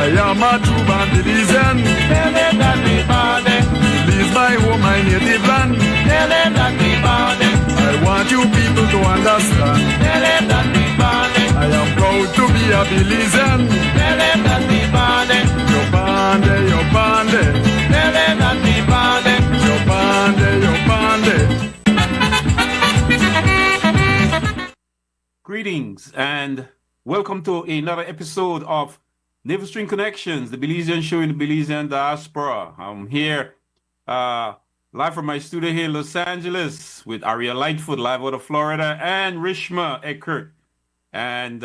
I am a true Belizean. Tell them that we born there. Belize my home, my native land. Tell them that we born there. I want you people to understand. Tell them that we born there. I am proud to be a Belizean. Tell them that we born there. You're born there, you're born there. Tell them that we born there. You're born there, you're born there. Greetings and welcome to another episode of Navel String Connections, the Belizean show in the Belizean diaspora. I'm here live from my studio here in Los Angeles with ARIA LIGHTFOOT live out of Florida and Rishma Eckert. And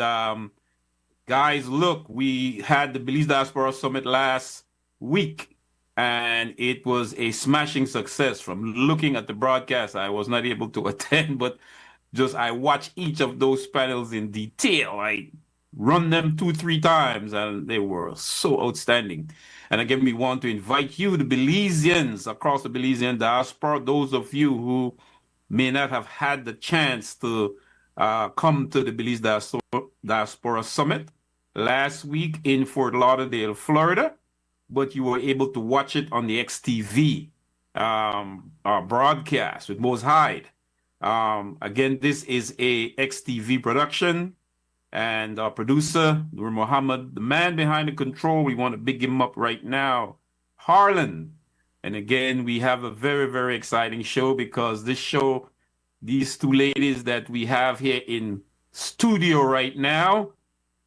guys, look, we had the Belize Diaspora Summit last week and it was a smashing success. From looking at the broadcast, I was not able to attend, but I watched each of those panels in detail. I run them 2-3 times and they were so outstanding. And again, we want to invite you, the Belizeans across the Belizean diaspora, those of you who may not have had the chance to come to the Belize Diaspora Summit last week in Fort Lauderdale, Florida, but you were able to watch it on the XTV broadcast with Mose Hyde. Again, this is a XTV production, and our producer, Nur Muhammad, the man behind the control, we want to big him up right now, Harlan. And again, we have a very, very exciting show because this show, these two ladies that we have here in studio right now,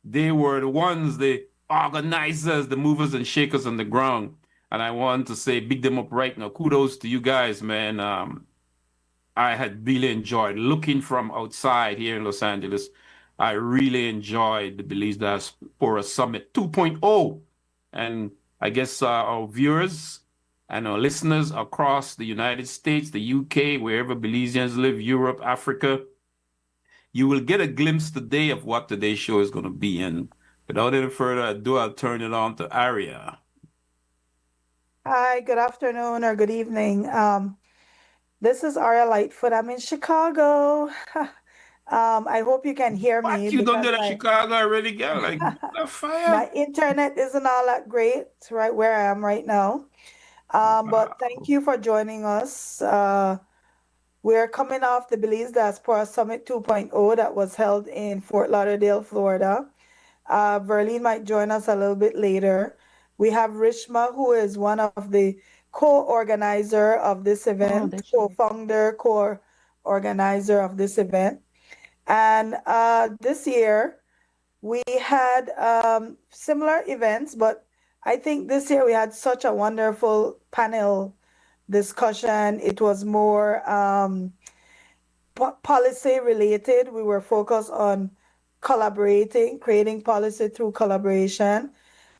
they were the ones, the organizers, the movers and shakers on the ground. And I want to say, big them up right now. Kudos to you guys, man. I had really enjoyed looking from outside here in Los Angeles. I really enjoyed the Belize Diaspora Summit 2.0. And I guess our viewers and our listeners across the United States, the UK, wherever Belizeans live, Europe, Africa, you will get a glimpse today of what today's show is going to be. And without any further ado, I'll turn it on to ARIA. Hi, good afternoon or good evening. This is ARIA LIGHTFOOT. I'm in Chicago. I hope you can hear me. What? You don't get to Chicago already, girl? Like, fire. My internet isn't all that great right where I am right now. But thank you for joining us. We're coming off the Belize Diaspora Summit 2.0 that was held in Fort Lauderdale, Florida. Verlene might join us a little bit later. We have Rishma, who is one of the co-organizer of this event, co-founder, co-organizer of this event. And this year, we had similar events, but I think this year we had such a wonderful panel discussion. It was more policy related. We were focused on collaborating, creating policy through collaboration.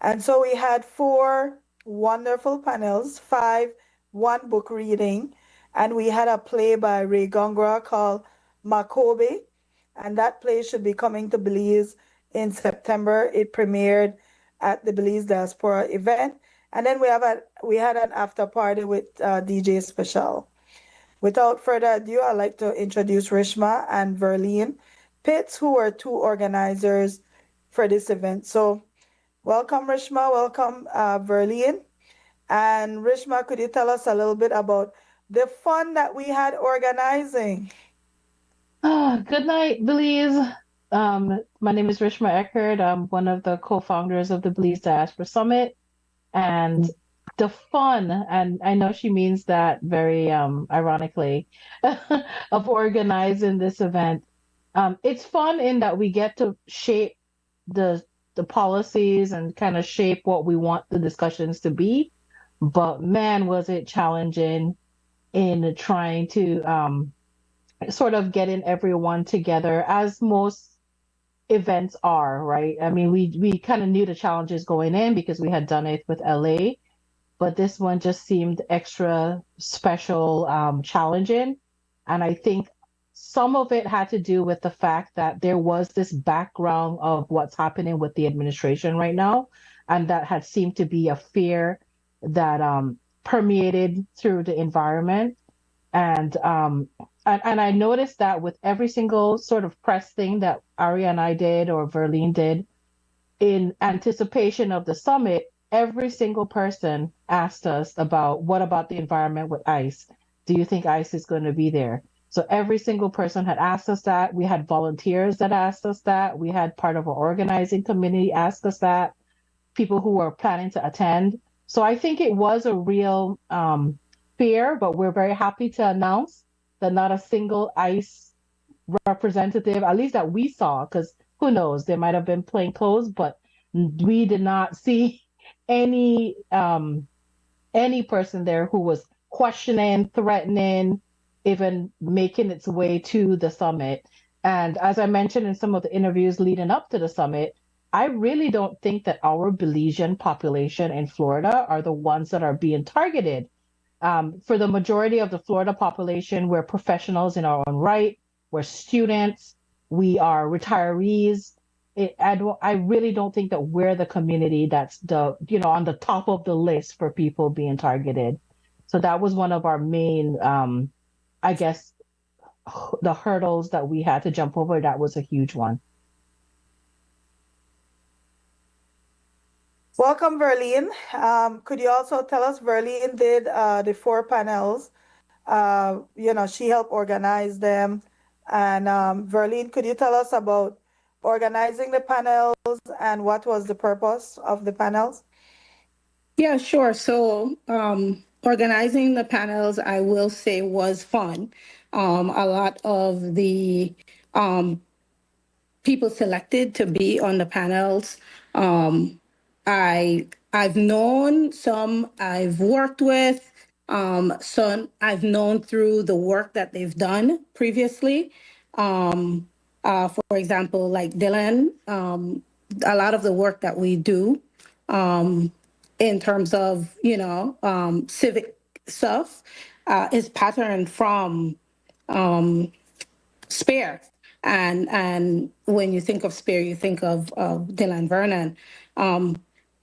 And so we had 4 wonderful panels, 5, 1 book reading, and we had a play by Ray Gongra called Makobe, and that play should be coming to Belize in September. It premiered at the Belize Diaspora event, and then we had an after party with DJ Special. Without further ado, I'd like to introduce Rishma and Verlene Pitts, who were 2 organizers for this event. So welcome, Rishma. Welcome, Verlene. And Rishma, could you tell us a little bit about the fun that we had organizing? Good night, Belize. My name is Rishma Eckert. I'm one of the co-founders of the Belize Diaspora Summit. And the fun, and I know she means that very ironically, of organizing this event. It's fun in that we get to shape the policies and kind of shape what we want the discussions to be. But man, was it challenging in trying to sort of getting everyone together, as most events are, right? I mean, we kind of knew the challenges going in because we had done it with LA, but this one just seemed extra special, challenging. And I think some of it had to do with the fact that there was this background of what's happening with the administration right now, and that had seemed to be a fear that permeated through the environment. And I noticed that with every single sort of press thing that ARIA and I did or Verlene did, in anticipation of the summit, every single person asked us about what about the environment with ICE? Do you think ICE is going to be there? So every single person had asked us that. We had volunteers that asked us that. We had part of our organizing committee ask us that. People who were planning to attend. So I think it was a real fear, but we're very happy to announce that not a single ICE representative, at least that we saw, because who knows, they might have been plain clothes, but we did not see any person there who was questioning, threatening, even making its way to the summit. And as I mentioned in some of the interviews leading up to the summit, I really don't think that our Belizean population in Florida are the ones that are being targeted. For the majority of the Florida population, we're professionals in our own right, we're students, we are retirees. I really don't think that we're the community that's on the top of the list for people being targeted. So that was one of our main, I guess, the hurdles that we had to jump over. That was a huge one. Welcome, Verlene. Could you also tell us, Verlene did the 4 panels. She helped organize them. And Verlene, could you tell us about organizing the panels and what was the purpose of the panels? Yeah, sure. So organizing the panels, I will say, was fun. A lot of the people selected to be on the panels, I've known, some I've worked with, some I've known through the work that they've done previously. For example, like Dylan, a lot of the work that we do in terms of, civic stuff is patterned from Spear. And when you think of Spear, you think of Dylan Vernon.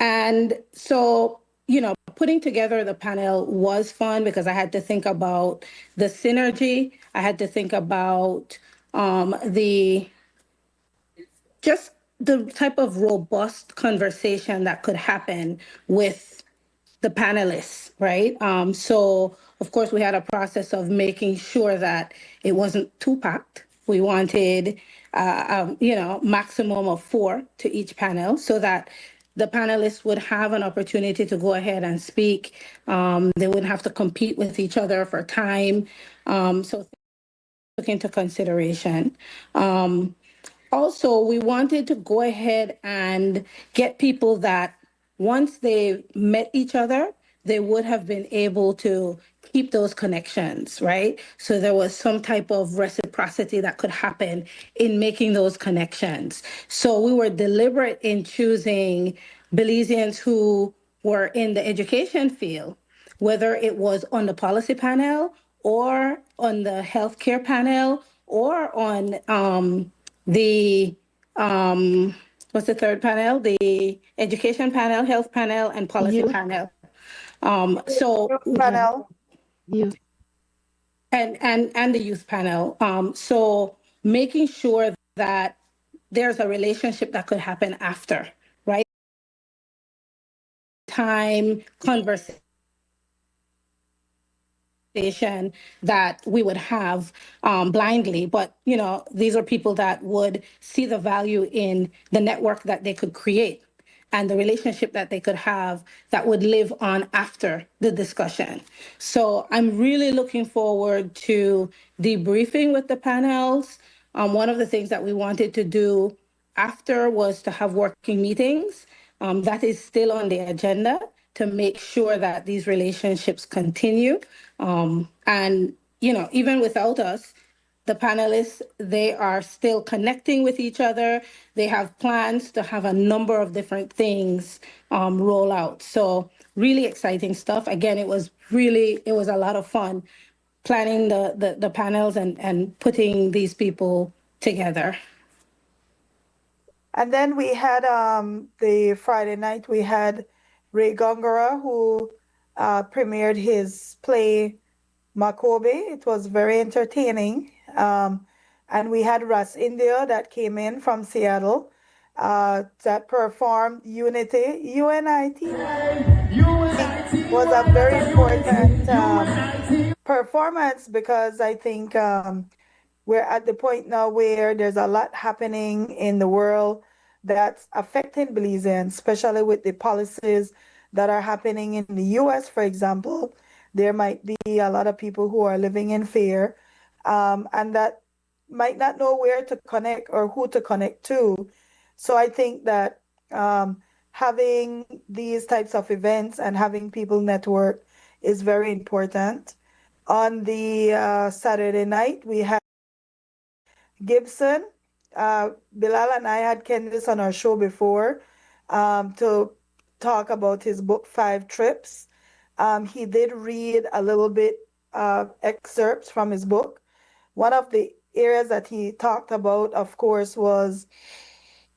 And so, putting together the panel was fun because I had to think about the synergy. I had to think about just the type of robust conversation that could happen with the panelists, right? So, of course, we had a process of making sure that it wasn't too packed. We wanted, maximum of 4 to each panel so that the panelists would have an opportunity to go ahead and speak. They wouldn't have to compete with each other for time. So took into consideration. Also, we wanted to go ahead and get people that once they met each other, they would have been able to keep those connections, right? So there was some type of reciprocity that could happen in making those connections. So we were deliberate in choosing Belizeans who were in the education field, whether it was on the policy panel or on the healthcare panel or on the what's the third panel? The education panel, health panel, and policy panel. Panel. Youth. And the youth panel. So making sure that there's a relationship that could happen after, right? Time, conversation that we would have blindly, but these are people that would see the value in the network that they could create and the relationship that they could have that would live on after the discussion. So I'm really looking forward to debriefing with the panels. One of the things that we wanted to do after was to have working meetings. That is still on the agenda to make sure that these relationships continue. And, even without us, the panelists, they are still connecting with each other. They have plans to have a number of different things roll out. So really exciting stuff. Again, it was a lot of fun planning the panels and putting these people together. And then we had the Friday night, we had Ray Gongora, who premiered his play Makobe. It was very entertaining. And we had Russ India that came in from Seattle. that performed Unity, UNIT, was a very important performance because I think we're at the point now where there's a lot happening in the world that's affecting Belizeans, especially with the policies that are happening in the US, for example. There might be a lot of people who are living in fear and that might not know where to connect or who to connect to. So I think that having these types of events and having people network is very important. On the Saturday night, we had Gibson. Bilal and I had Candice on our show before to talk about his book, Five Trips. He did read a little bit excerpts from his book. One of the areas that he talked about, of course, was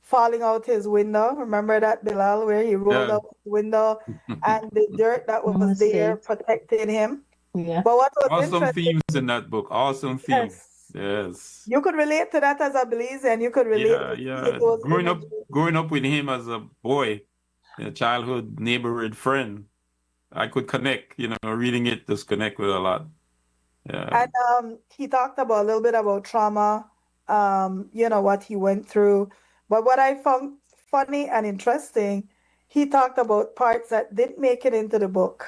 falling out his window. Remember that, Bilal, where he rolled Yeah. out his window and the dirt that was there Mistake. protected him. Yeah. But what was Awesome interesting, themes in that book. Awesome themes. yes, Yes. you could relate to that as a Belizean. You could relate Yeah, to yeah. those Growing up with him as a boy, a childhood neighborhood friend, I could connect, reading it, just connect with a lot. Yeah. And he talked about a little bit about trauma, what he went through. But what I found funny and interesting, he talked about parts that didn't make it into the book,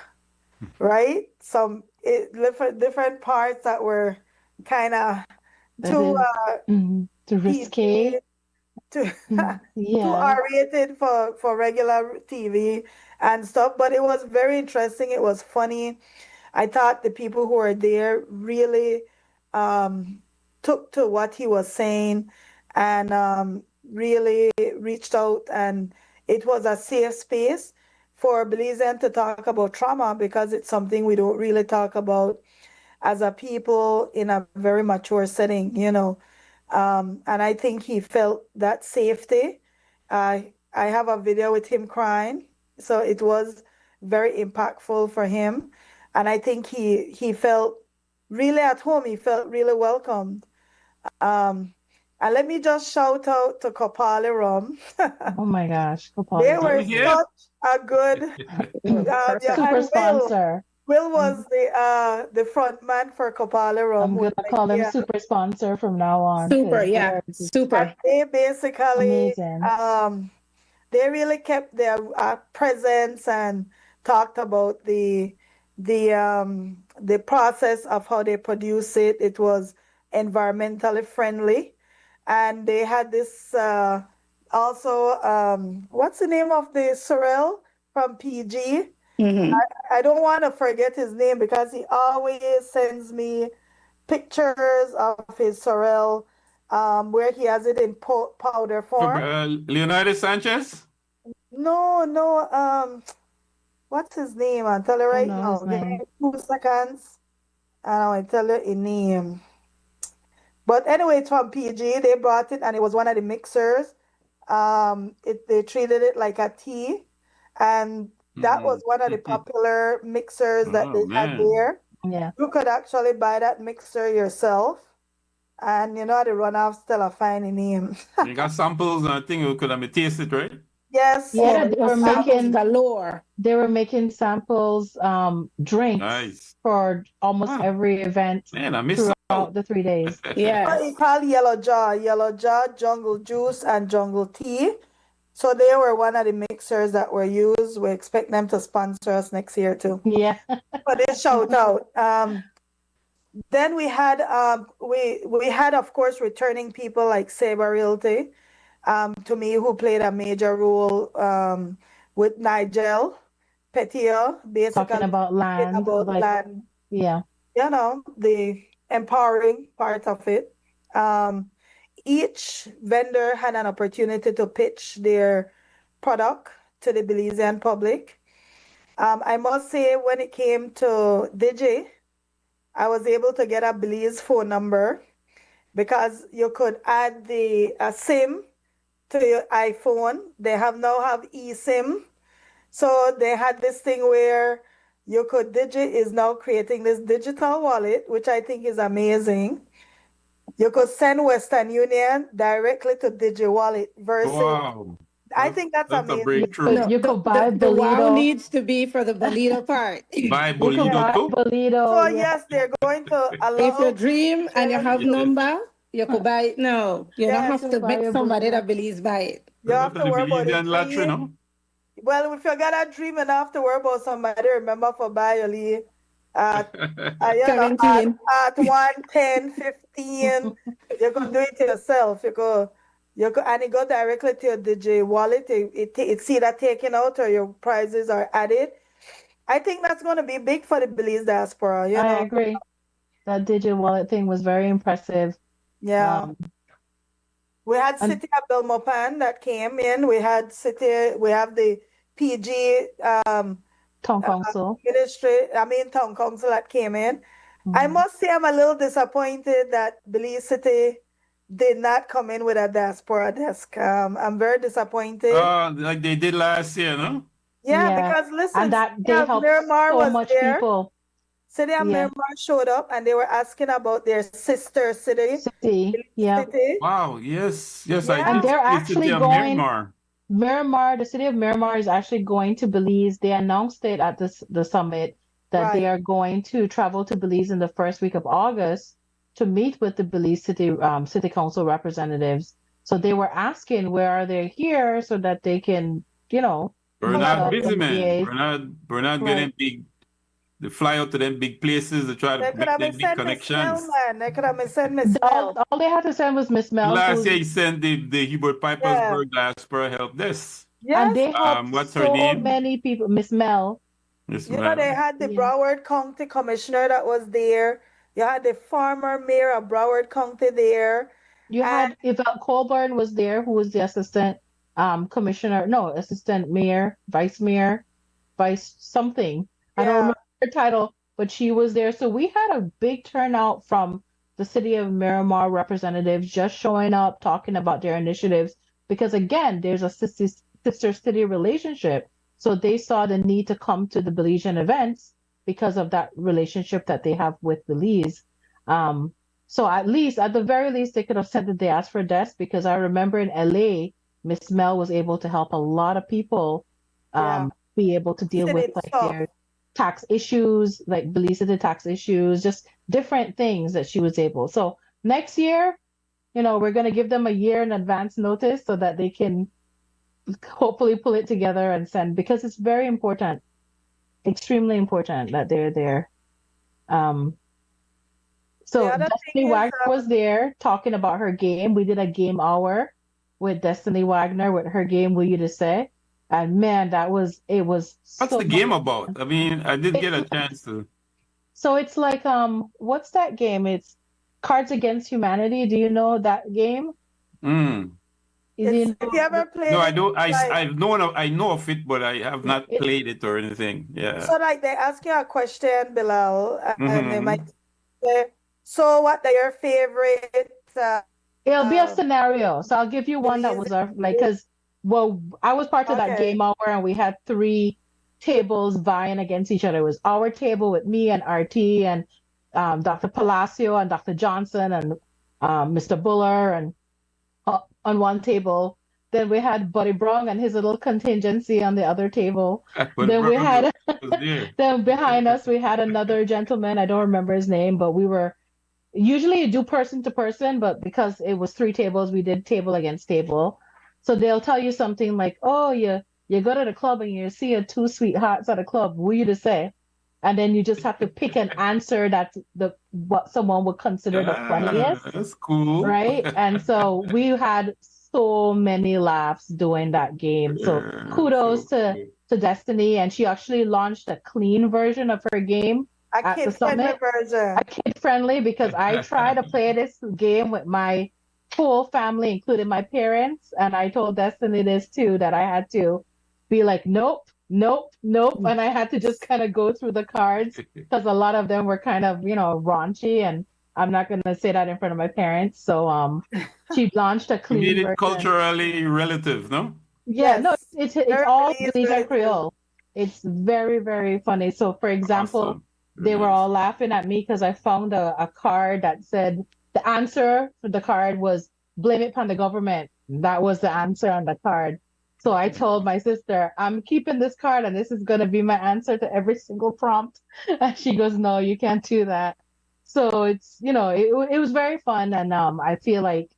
right? Some different parts that were kind of That too is too risque. PG, too too Yeah. R-rated for regular TV and stuff. But it was very interesting. It was funny. I thought the people who were there really took to what he was saying and really reached out, and it was a safe space for Belizean to talk about trauma because it's something we don't really talk about as a people in a very mature setting, and I think he felt that safety. I have a video with him crying, so it was very impactful for him, and I think he felt really at home. He felt really welcomed. And let me just shout out to Kopali Rum. Oh my gosh. They Kopali. were Yeah. such a good yeah, Super and sponsor. Will was the front man for Kopali Rum. I'm gonna call him super sponsor from now on. Super, 'cause yeah, they're just super. And they basically amazing. they really kept their presence and talked about the process of how they produce it. It was environmentally friendly, and they had this also what's the name of the sorrel from PG? Mhm. I don't want to forget his name because he always sends me pictures of his sorrel where he has it in powder form. Leonidas Sanchez? No, what's his name? I'll tell you right know now. his Give name. me 2 seconds and I'll tell you his name. But anyway, it's from PG. They brought it and it was one of the mixers. They treated it like a tea, and that was one of the popular mixers that Oh, they had man. there. Yeah. You could actually buy that mixer yourself, and the runoffs still a fine name. You got samples, and I think we could have tasted, right? Yes, Yeah, Oh, they it was were samples making galore. they were making samples, drinks Nice. for almost Huh. every event Man, I missed throughout out. the 3 days. Yes. It's called Yellow Jaw, Jungle Juice, and Jungle Tea. So they were one of the mixers that were used. We expect them to sponsor us next year too. Yeah. But they shout out. Then we had we had of course returning people like Saber Realty, to me, who played a major role with Nigel Petier, basically Talking about land, about like land, yeah. the empowering part of it. Each vendor had an opportunity to pitch their product to the Belizean public. I must say, when it came to Digi, I was able to get a Belize phone number because you could add the SIM to your iPhone. They now have eSIM. So they had this thing where Digi is now creating this digital wallet, which I think is amazing, You could send Western Union directly to DigiWallet versus Wow. I think that's That's a amazing. breakthrough. No, You could buy the wow Bolito. needs to be for the Bolito part. Buy You could Bolito buy too? Bolito. So Yeah. yes, they're going to If you allow dream and you have number, you could buy it. No, you don't yes, have You to could buy make a somebody that Bolito. believes buy it. you have That's to the worry about the Belizean lottery, dream. no? Well, if you got a dream and have to worry about somebody, remember for buy your at you know, 17. at 1, 10, 15, you can do it yourself. You could and it go directly to your DJ wallet. It's either taken out or your prizes are added. I think that's going to be big for the Belize diaspora, you I know. agree. That digital wallet thing was very impressive. Yeah. We had And City of Belmopan that came in. We have the PG town council. town council that came in. I must say I'm a little disappointed that Belize City did not come in with a diaspora desk. I'm very disappointed. Like they did last year, no? Yeah, Yeah. because listen, And that City they of helped Miramar so was much there. people. City of Yeah. Miramar showed up and they were asking about their sister city. City. Yeah. City. Wow, yes. Yes, I Yeah. And did they're see the actually city of going, Miramar. Miramar, the city of Miramar is actually going to Belize. They announced it at the summit that they Right. are going to travel to Belize in the first week of August to meet with the Belize city council representatives. So they were asking where are they here so that they can, meet Bernard up busy and man. liaise. Bernard getting big. They fly out to them big places to try to They could make have them big sent Miss Mel, connections. man. They could have sent Miss All, Mel. all they had to send was Miss And Mel, last year who's he sent the Hubert Yeah. Pipersburg diaspora help desk. and Yes. they helped What's her so name? many people. Miss Mel, Yes, You know, they ma'am. had the yeah. Broward County Commissioner that was there. You had the former mayor of Broward County there. You And had Yvette Colburn was there, who was the assistant commissioner, no, assistant mayor, vice mayor, vice something. I don't yeah, remember her title, but she was there. So we had a big turnout from the city of Miramar representatives just showing up, talking about their initiatives. Because again, there's a sister city relationship. So they saw the need to come to the Belizean events because of that relationship that they have with Belize. So at the very least, they could have said that they asked for a desk because I remember in LA, Miss Mel was able to help a lot of people yeah. be able to deal with City like stuff. their tax issues, like Belize City tax issues, just different things that she was able. So next year, we're going to give them a year in advance notice so that they can hopefully pull it together and send because it's very important, extremely important that they're there. So The other Destiny thing is, Wagner was there talking about her game. We did a game hour with Destiny Wagner with her game Will You To Say. And man, it was What's so the game about? I mean, I didn't get a chance to. So it's like what's that game? It's Cards Against Humanity. Do you know that game? if you ever played No, I it, don't. like, I know of it, but I have not played it or anything. Yeah. so like they ask you a question, Bilal, and they Mhm. might say, so what are your favorite It'll be a scenario. So I'll give you one that was because I was part of that Okay. game hour and we had 3 tables vying against each other. It was our table with me and RT and Dr. Palacio and Dr. Johnson and Mr. Buller and on one table. Then we had Buddy Brong and his little contingency on the other table. Then we had then behind us we had another gentleman. I don't remember his name, but we were usually you do person to person, but because it was 3 tables, we did table against table. So they'll tell you something like, "Oh, you go to the club and you see 2 sweethearts at a club. What you to say?" And then you just have to pick an answer that's what someone would consider the funniest. That's cool. Right? And so we had so many laughs doing that game. So kudos to Destiny. And she actually launched a clean version of her game at the summit. version. A kid friendly because I tried to play this game with my whole family, including my parents. And I told Destiny this too, that I had to be like, nope. And I had to just kind of go through the cards because a lot of them were kind of, raunchy. And I'm not going to say that in front of my parents. So she launched a You clean made it version. culturally relative, no? Yeah, no, Yes. it's all Belize Belize relative. Creole. It's very, very funny. So, for example, Awesome. they were all laughing at me because I found a card that said the answer for the card was blame it on the government. That was the answer on the card. So I told my sister, I'm keeping this card and this is going to be my answer to every single prompt. And she goes, no, you can't do that. So it's, it was very fun. And I feel like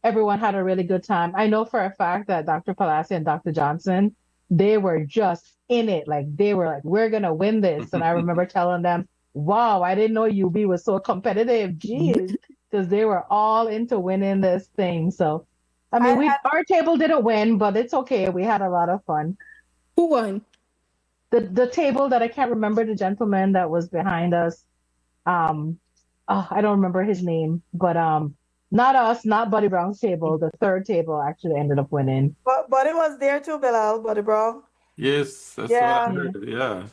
everyone had a really good time. I know for a fact that Dr. Palasi and Dr. Johnson, they were just in it. Like they were like, we're going to win this. And I remember telling them, wow, I didn't know UB was so competitive. Jeez, because they were all into winning this thing. So, I mean, our table didn't win, but it's okay. We had a lot of fun. Who won? The table that I can't remember the gentleman that was behind us. I don't remember his name, but not us, not Buddy Brown's table. The third table actually ended up winning. But it was there too, Bilal, Buddy Brown. Yes, that's what I heard. Yeah.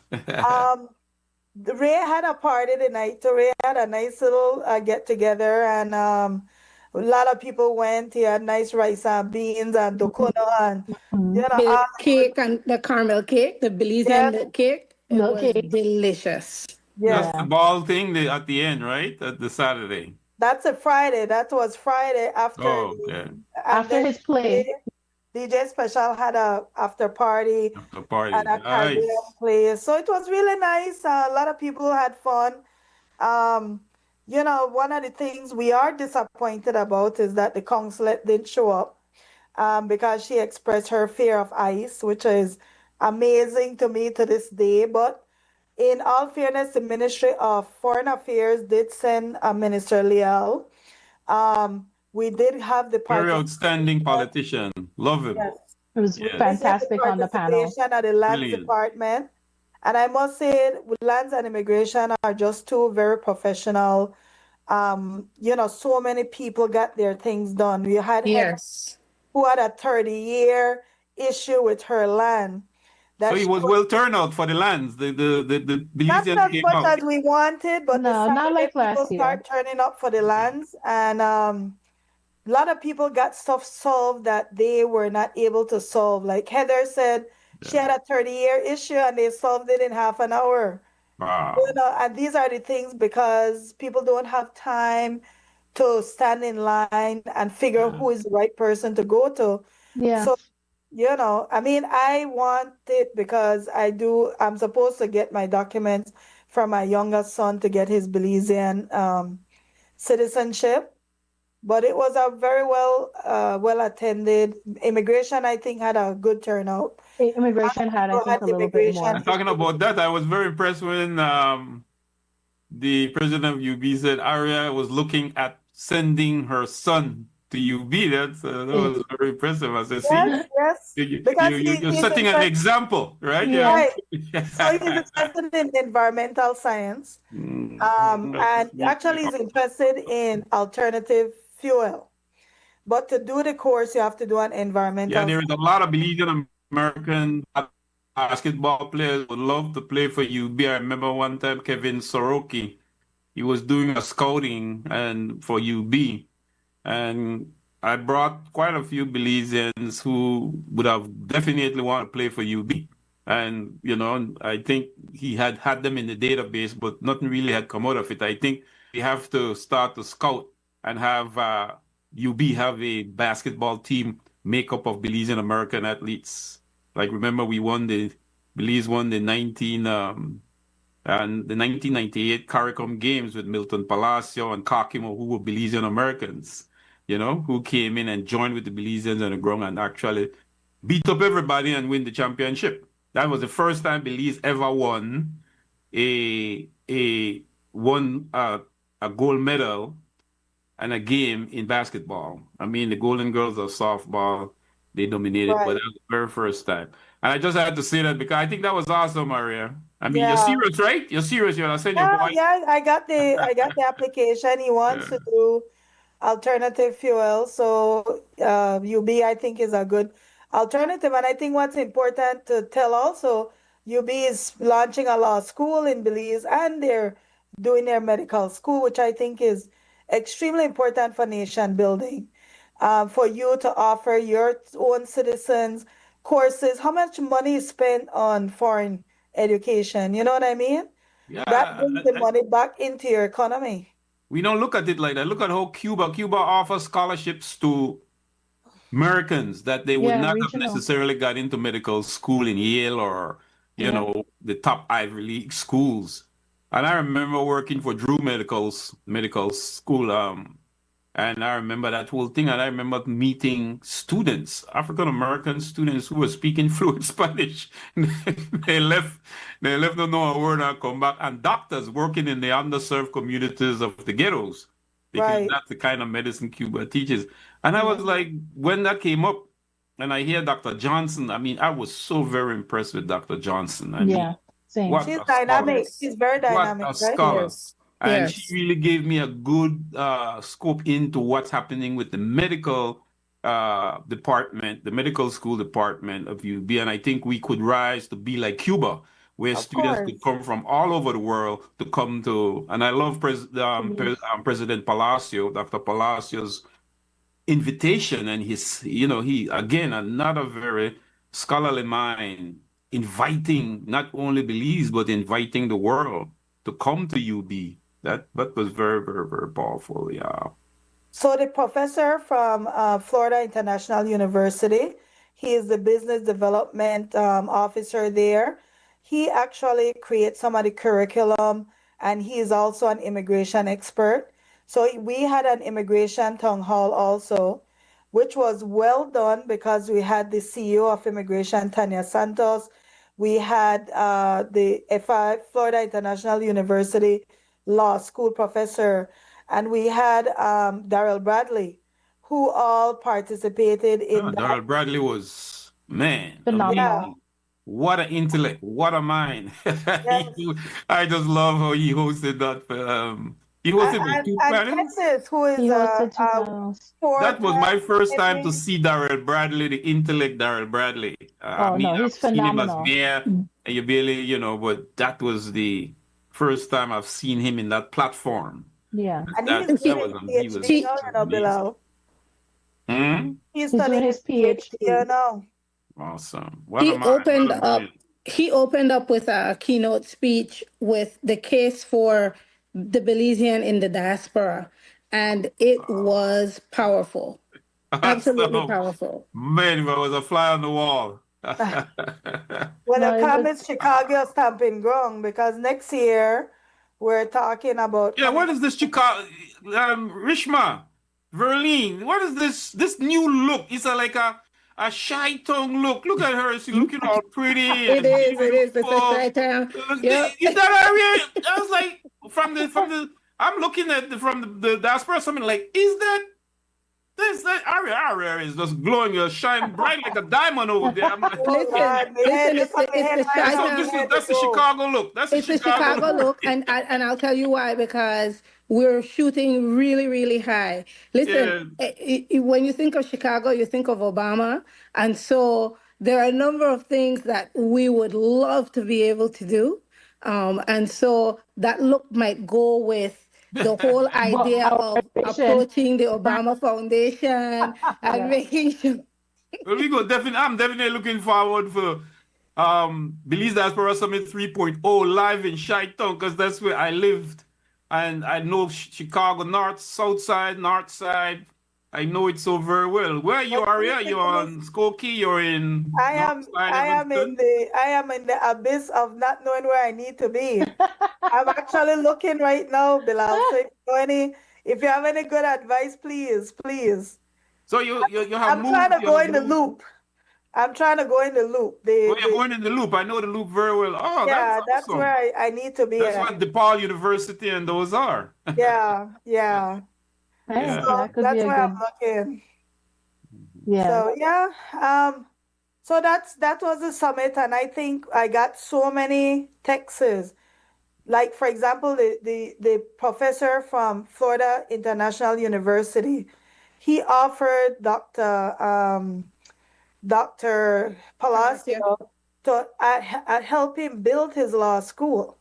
Ray had a party tonight. So Ray had a nice little get together, and a lot of people went. He had nice rice and beans and dokono and The cake and the caramel cake, the Belizean cake. It Milk was cake. delicious. That's the ball thing at the end, right? At the Saturday. That's a Friday. That was Friday after. Oh, okay. After his play. DJ Special had a after party. After party. And a Caribbean place. So it was really nice. A lot of people had fun. One of the things we are disappointed about is that the consulate didn't show up because she expressed her fear of ICE, which is amazing to me to this day. But in all fairness, the Ministry of Foreign Affairs did send Minister Liel. We did have the very outstanding politician. Love him. Yes. It was fantastic on the panel. At the Lands Department. And I must say, Lands and Immigration are just two very professional. So many people got their things done. We had who had a 30-year issue with her land. So it was well turned out for the lands. The not as came much out. as we wanted, but no, not like last year. People start turning up for the lands, and a lot of people got stuff solved that they were not able to solve. Like Heather said, she had a 30-year issue and they solved it in half an hour. Wow. And these are the things because people don't have time to stand in line and figure who is the right person to go to. Yeah. So, I want it because I'm supposed to get my documents from my youngest son to get his Belizean citizenship. But it was a very well attended. Immigration, I think, had a good turnout. Immigration had, I think, a little bit more. Talking about that, I was very impressed when the president of UB said ARIA was looking at sending her son to UB. That was very impressive. As I see, you're setting an example, right? Yeah. Right. So he's interested in environmental science, and actually he's interested in alternative fuel. But to do the course, you have to do an environmental. Yeah, there is a lot of Belizean American basketball players would love to play for UB. I remember one time Kevin Soroki, he was doing a scouting for UB, and I brought quite a few Belizeans who would have definitely want to play for UB. And, I think he had them in the database, but nothing really had come out of it. I think we have to start to scout and have UB have a basketball team made up of Belizean American athletes. Like, remember, Belize won the 1998 CARICOM games with Milton Palacio and Kakimo, who were Belizean Americans, who came in and joined with the Belizeans on the ground and actually beat up everybody and win the championship. That was the first time Belize ever won a gold medal and a game in basketball. I mean, the Golden Girls of softball, they dominated, but that was the very first time. And I just had to say that because I think that was awesome, Maria. I mean, you're serious, right? You're serious. You're not saying your boy. Yeah, I got the application. He wants to do alternative fuel. So UB, I think, is a good alternative. And I think what's important to tell also, UB is launching a law school in Belize, and they're doing their medical school, which I think is extremely important for nation building. For you to offer your own citizens courses. How much money is spent on foreign education? You know what I mean? Yeah, that brings the money back into your economy. we don't look at it like that. Look at how Cuba offers scholarships to Americans that they would Yeah, not have regional. necessarily got into medical school in Yale or, you Yeah. know, the top Ivy League schools. And I remember working for Drew Medical School, and I remember that whole thing. And I remember meeting students, African American students who were speaking fluent Spanish. They left, don't know a word and come back. And doctors working in the underserved communities of the ghettos, because Right. that's the kind of medicine Cuba teaches. And I was like, when that came up, and I hear Dr. Johnson, I mean, I was so very impressed with Dr. Johnson. I mean, Yeah, same. what She's a scholar. dynamic. She's very What dynamic, a right? scholar. Yes. And Yes. she really gave me a good scope into what's happening with the medical department, the medical school department of UB. And I think we could rise to be like Cuba, where Of students course. could come from all over the world to come to. And I love President Palacio, Dr. Palacio's invitation, and his, he, again, another very scholarly mind, inviting not only Belize, but inviting the world to come to UB. That was very, very, very powerful. Yeah. So the professor from Florida International University, he is the business development officer there. He actually creates some of the curriculum, and he is also an immigration expert. So we had an immigration town hall also, which was well done because we had the CEO of immigration, Tanya Santos. We had the FI, Florida International University Law School professor, and we had Darrell Bradley, who all participated in that. Darrell Bradley was, man, Phenomenal. amazing. What an intellect, what a mind. Yes. I just love how he hosted that. He hosted with two And panels. Texas, who is He hosted 2 panels. That was my first time to maybe. see Darrell Bradley, the intellect Darrell Bradley. Oh, no, he's I've seen him as phenomenal. mayor, and you barely, but that was the first time I've seen him in that platform. Yeah. And That he's doing was his PhD now, you know, Bilal. He's He's doing studying his PhD, you know. Awesome. What He a mind, opened what a up. mind. He opened up with a keynote speech with the case for the Belizean in the diaspora, and it was powerful. Absolutely Awesome. powerful. Man, if I was a fly on the wall. Well, No, the it comments Chicago stamping ground because next year we're talking about. Yeah, what is this Chicago? Rishma, Verlene, what is this new look? It's like a shy tongue look. Look at her. She's looking all pretty and It is. It's a beautiful. shy town. Is Yep. that area? I was like, from the I'm looking at from the diaspora, something like, is that ARIA is just glowing, shining bright like a diamond over there. I'm like, Listen, it's the shy so town. that's the Chicago look. That's It's the a Chicago look, and I'll tell you why, because we're shooting really, really high. Listen, when you think of Chicago, you think of Obama, and so there are a number of things that we would love to be able to do, and so that look might go with the whole idea our of foundation. approaching the Obama Foundation and making sure. Well, I'm definitely looking forward for Belize Diaspora Summit 3.0 live in Chi-Town, because that's where I lived. And I know Chicago North, South Side, North Side. I know it so very well. Where are you, Aria? You're on Skokie, you're in I am Evanston? I am in the abyss of not knowing where I need to be. I'm actually looking right now, Bilal. So if you have any good advice, please. So you have I'm moved. trying to go in the loop. I'm trying to go in the loop. You're going in the loop. I know the loop very well. Oh, yeah, that's awesome. where I need to be. That's what DePaul University and those are. Yeah. Hey, So that could that's be a where I'm good. looking. Yeah. So so that was the summit, and I think I got so many texts. Like, for example, the professor from Florida International University, he offered Dr. Palacio to help him build his law school.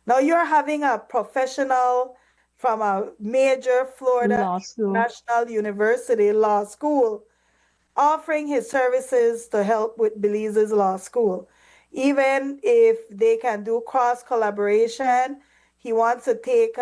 Now you're having a professional from a major Florida Law school. National University law school offering his services to help with Belize's law school. Even if they can do cross collaboration, he wants to take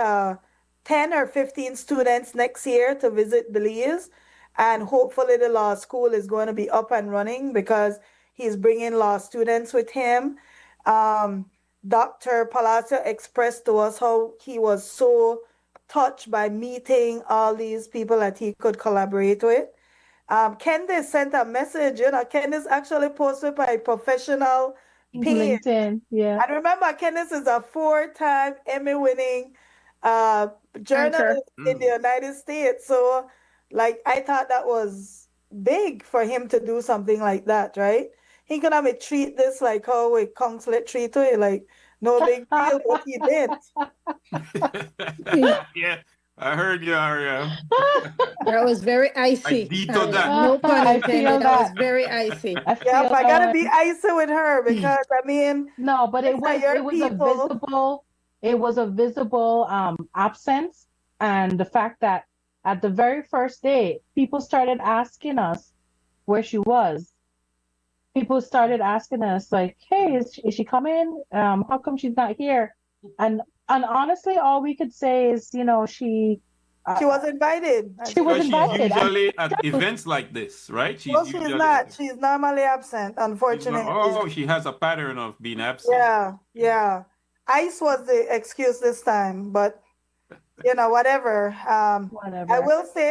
10 or 15 students next year to visit Belize. And hopefully the law school is going to be up and running because he's bringing law students with him. Dr. Palacio expressed to us how he was so touched by meeting all these people that he could collaborate with. Candice sent a message, Candice actually posted by professional page. LinkedIn, yeah. And remember, Candice is a 4-time Emmy-winning journalist in the United States. So, I thought that was big for him to do something like that, right? He could have treat this like how a consulate treat it, like no big deal, what he did. Yeah, I heard you, Aria. That was very icy. I vetoed that. No pun I intended. feel That was that. very icy. I feel Yeah, I gotta that. be icy with her because No, but it these are was your a people. visible absence, and the fact that at the very first day, people started asking us where she was. People started asking us like, "Hey, is she coming? How come she's not here?" And honestly, all we could say is, She was invited. She was Because she's invited. usually at events like this, right? No, she's usually not. She's normally absent, unfortunately. Oh, she has a pattern of being absent. Yeah. Ice was the excuse this time, but whatever. Whatever. I will say,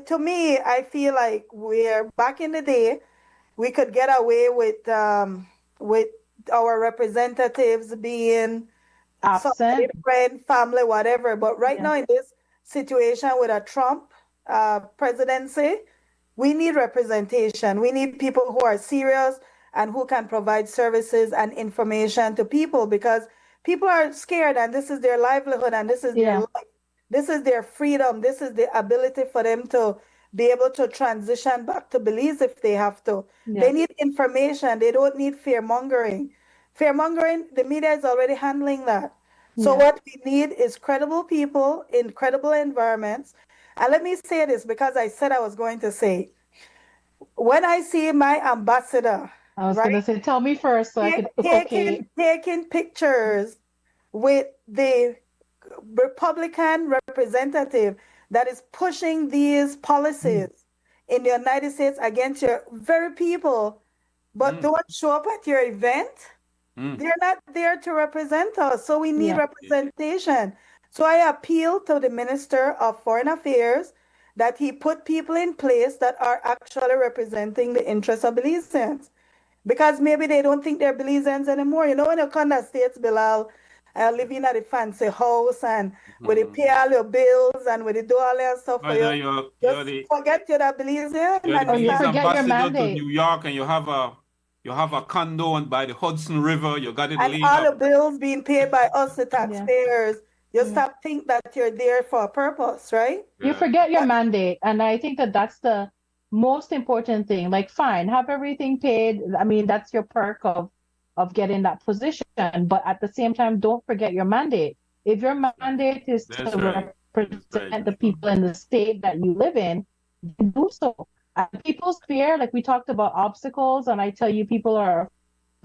to me, I feel like we're back in the day, we could get away with our representatives being somebody, Absent. friend, family, whatever. But right now in this situation with a Trump presidency, we need representation. We need people who are serious and who can provide services and information to people because people are scared and this is their livelihood and this is their life. This is their freedom. This is the ability for them to be able to transition back to Belize if they have to. They need information. They don't need fear mongering. Fear mongering, the media is already handling that. So what we need is credible people in credible environments. And let me say this because I said I was going to say, when I see my ambassador, I was gonna say, tell me first so I could taking pictures with the Republican representative that is pushing these policies in the United States against your very people, but don't show up at your event. They're not there to represent us, so we need representation. So I appeal to the Minister of Foreign Affairs that he put people in place that are actually representing the interests of Belizeans. Because maybe they don't think they're Belizeans anymore. When you come to the States, Bilal, living at a fancy house and with you pay all your bills and with you do all that stuff for you, forget you're a Belizean. You're you the forget your ambassador to mandate. New York and you have a condo by the Hudson River. You got it And laid all the up. bills being paid by us, the taxpayers. You stop think that you're there for a purpose, right? You forget your mandate, and I think that that's the most important thing. Like, fine, have everything paid. I mean, that's your perk of getting that position, but at the same time, don't forget your mandate. If your mandate is to represent the people in the state that you live in, do so. People's fear, like we talked about obstacles, and I tell you, people are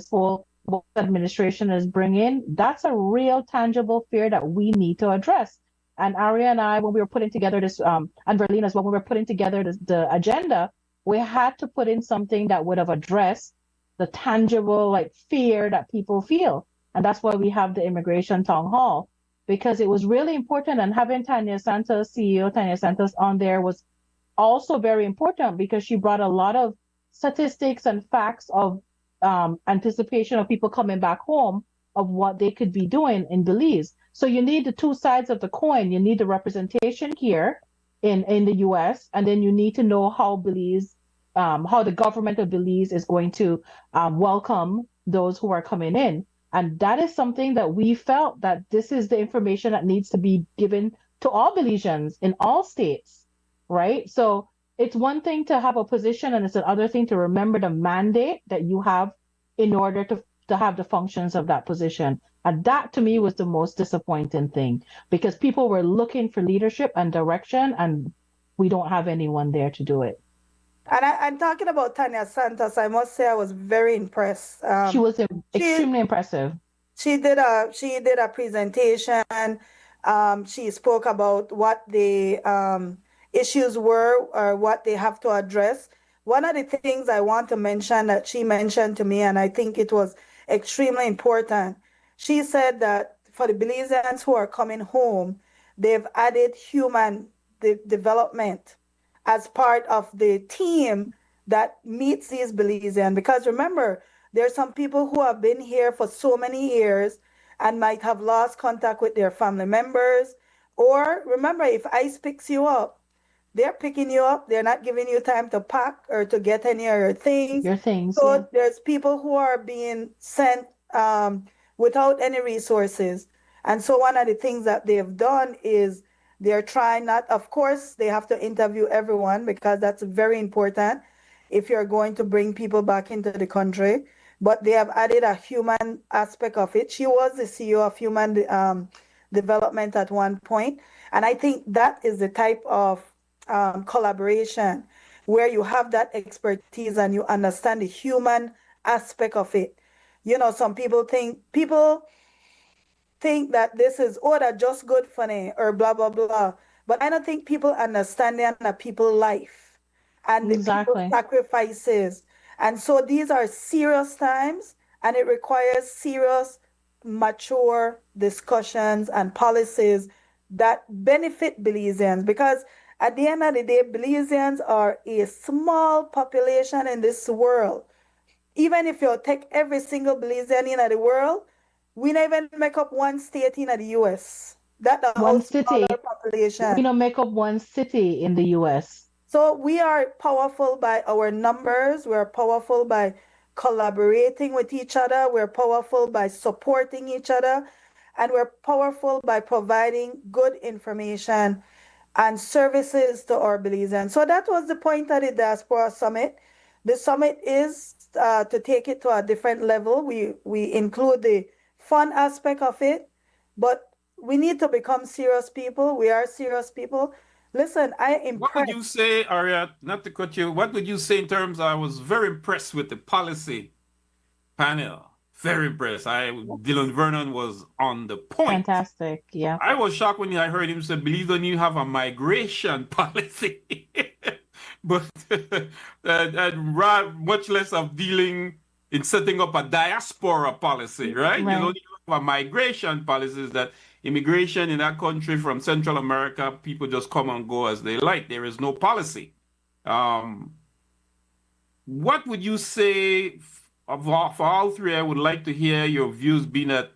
full. What the administration is bringing, that's a real tangible fear that we need to address. And Aria and I, when we were putting together this, and Verlene as well, when we were putting together the agenda, we had to put in something that would have addressed the tangible fear that people feel. And that's why we have the immigration town hall, because it was really important. And having Tanya Santos, CEO Tanya Santos on there was also very important because she brought a lot of statistics and facts of anticipation of people coming back home of what they could be doing in Belize. So you need the two sides of the coin. You need the representation here in the US, and then you need to know how Belize, how the government of Belize is going to welcome those who are coming in. And that is something that we felt that this is the information that needs to be given to all Belizeans in all states, right? So it's one thing to have a position, and it's another thing to remember the mandate that you have in order to have the functions of that position. And that, to me, was the most disappointing thing, because people were looking for leadership and direction, and we don't have anyone there to do it. And I'm talking about Tanya Santos. I must say I was very impressed. She was extremely impressive. She did a presentation She spoke about what the issues were or what they have to address. One of the things I want to mention that she mentioned to me, and I think it was extremely important, she said that for the Belizeans who are coming home, they've added human development as part of the team that meets these Belizeans. Because remember, there are some people who have been here for so many years and might have lost contact with their family members. Or remember, if ICE picks you up, they're picking you up. They're not giving you time to pack or to get any of your things. Your things, So yeah. there's people who are being sent without any resources. And so one of the things that they've done is they're trying not, of course, they have to interview everyone because that's very important if you're going to bring people back into the country. But they have added a human aspect of it. She was the CEO of Human Development at one point. And I think that is the type of collaboration where you have that expertise and you understand the human aspect of it. You know, some people think that this is, oh, that's just good funny or blah, blah, blah. But I don't think people understand the people life and the people Exactly. sacrifices. And so these are serious times and it requires serious, mature discussions and policies that benefit Belizeans because at the end of the day, Belizeans are a small population in this world. Even if you take every single Belizean in the world, we not even make up one state in the US. That the whole One city. smaller population. We don't make up one city in the US. So we are powerful by our numbers. We're powerful by collaborating with each other. We're powerful by supporting each other. And we're powerful by providing good information and services to our Belizeans. So that was the point of the Diaspora Summit. The summit is to take it to a different level. We include the fun aspect of it, but we need to become serious people. We are serious people. Listen, What would you say, Aria, not to cut you, what would you say in terms, I was very impressed with the policy panel. Very impressed. Dylan Vernon was on the point. Fantastic, yeah. I was shocked when I heard him say, believe don't you have a migration policy? But much less of dealing in setting up a diaspora policy, right? Right. You don't have a migration policy, is that immigration in that country from Central America, people just come and go as they like. There is no policy. What would you say for all three? I would like to hear your views, being that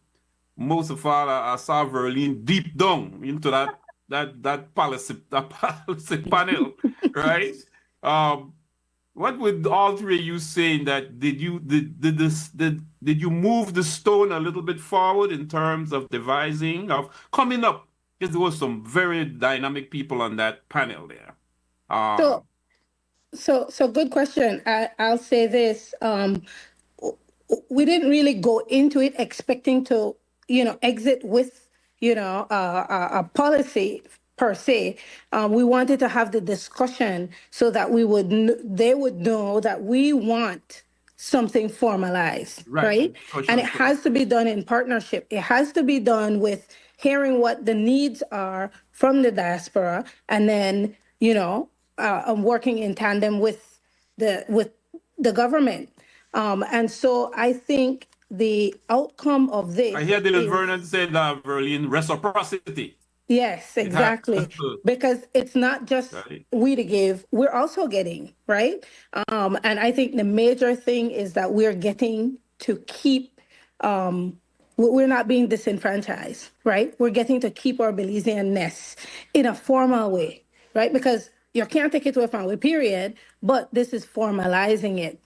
most of all, I saw Verlene deep down into that policy panel, right? What would all three of you say in that? Did you move the stone a little bit forward in terms of devising, of coming up? Because there was some very dynamic people on that panel there. So good question. I'll say this. We didn't really go into it expecting to, exit with, a policy per se. We wanted to have the discussion so that they would know that we want something formalized, right? And it has to be done in partnership. It has to be done with hearing what the needs are from the diaspora, and then, working in tandem with the government. And so I think the outcome of this. I hear Dylan Vernon said, Verlene, reciprocity. Yes, exactly. Because it's not just we to give, we're also getting, right? And I think the major thing is that we're getting to keep, we're not being disenfranchised, right? We're getting to keep our Belizean-ness in a formal way, right? Because you can't take it away from a period, but this is formalizing it.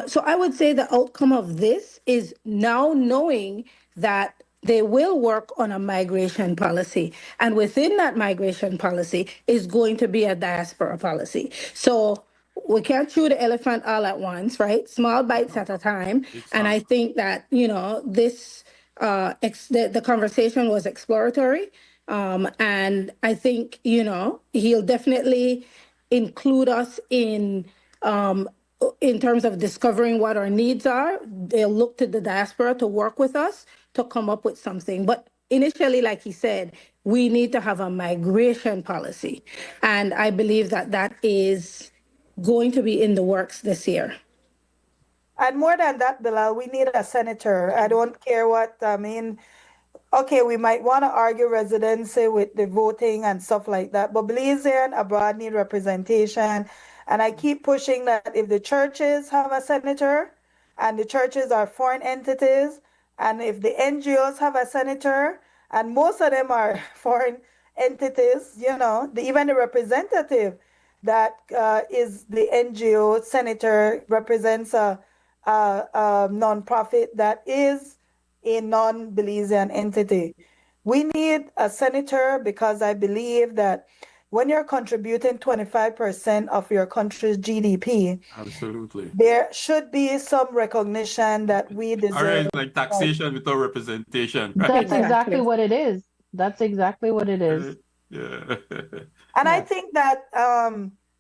So I would say the outcome of this is now knowing that they will work on a migration policy. And within that migration policy is going to be a diaspora policy. So we can't chew the elephant all at once, right? Small bites at a time. And I think that, this, the conversation was exploratory. And I think, he'll definitely include us in terms of discovering what our needs are. They'll look to the diaspora to work with us to come up with something. But initially, like he said, we need to have a migration policy. And I believe that that is going to be in the works this year. And more than that, Bilal, we need a senator. I don't care what, I mean, okay, we might want to argue residency with the voting and stuff like that, but Belize and abroad need representation. And I keep pushing that if the churches have a senator, and the churches are foreign entities, and if the NGOs have a senator, and most of them are foreign entities, you know, even the representative that is the NGO senator represents a nonprofit that is a non-Belizean entity. We need a senator because I believe that when you're contributing 25% of your country's GDP, Absolutely. there should be some recognition that we ARIA deserve. is like taxation without representation, right? That's exactly Exactly. what it is. That's exactly what it is. Yeah. And I Yes. think that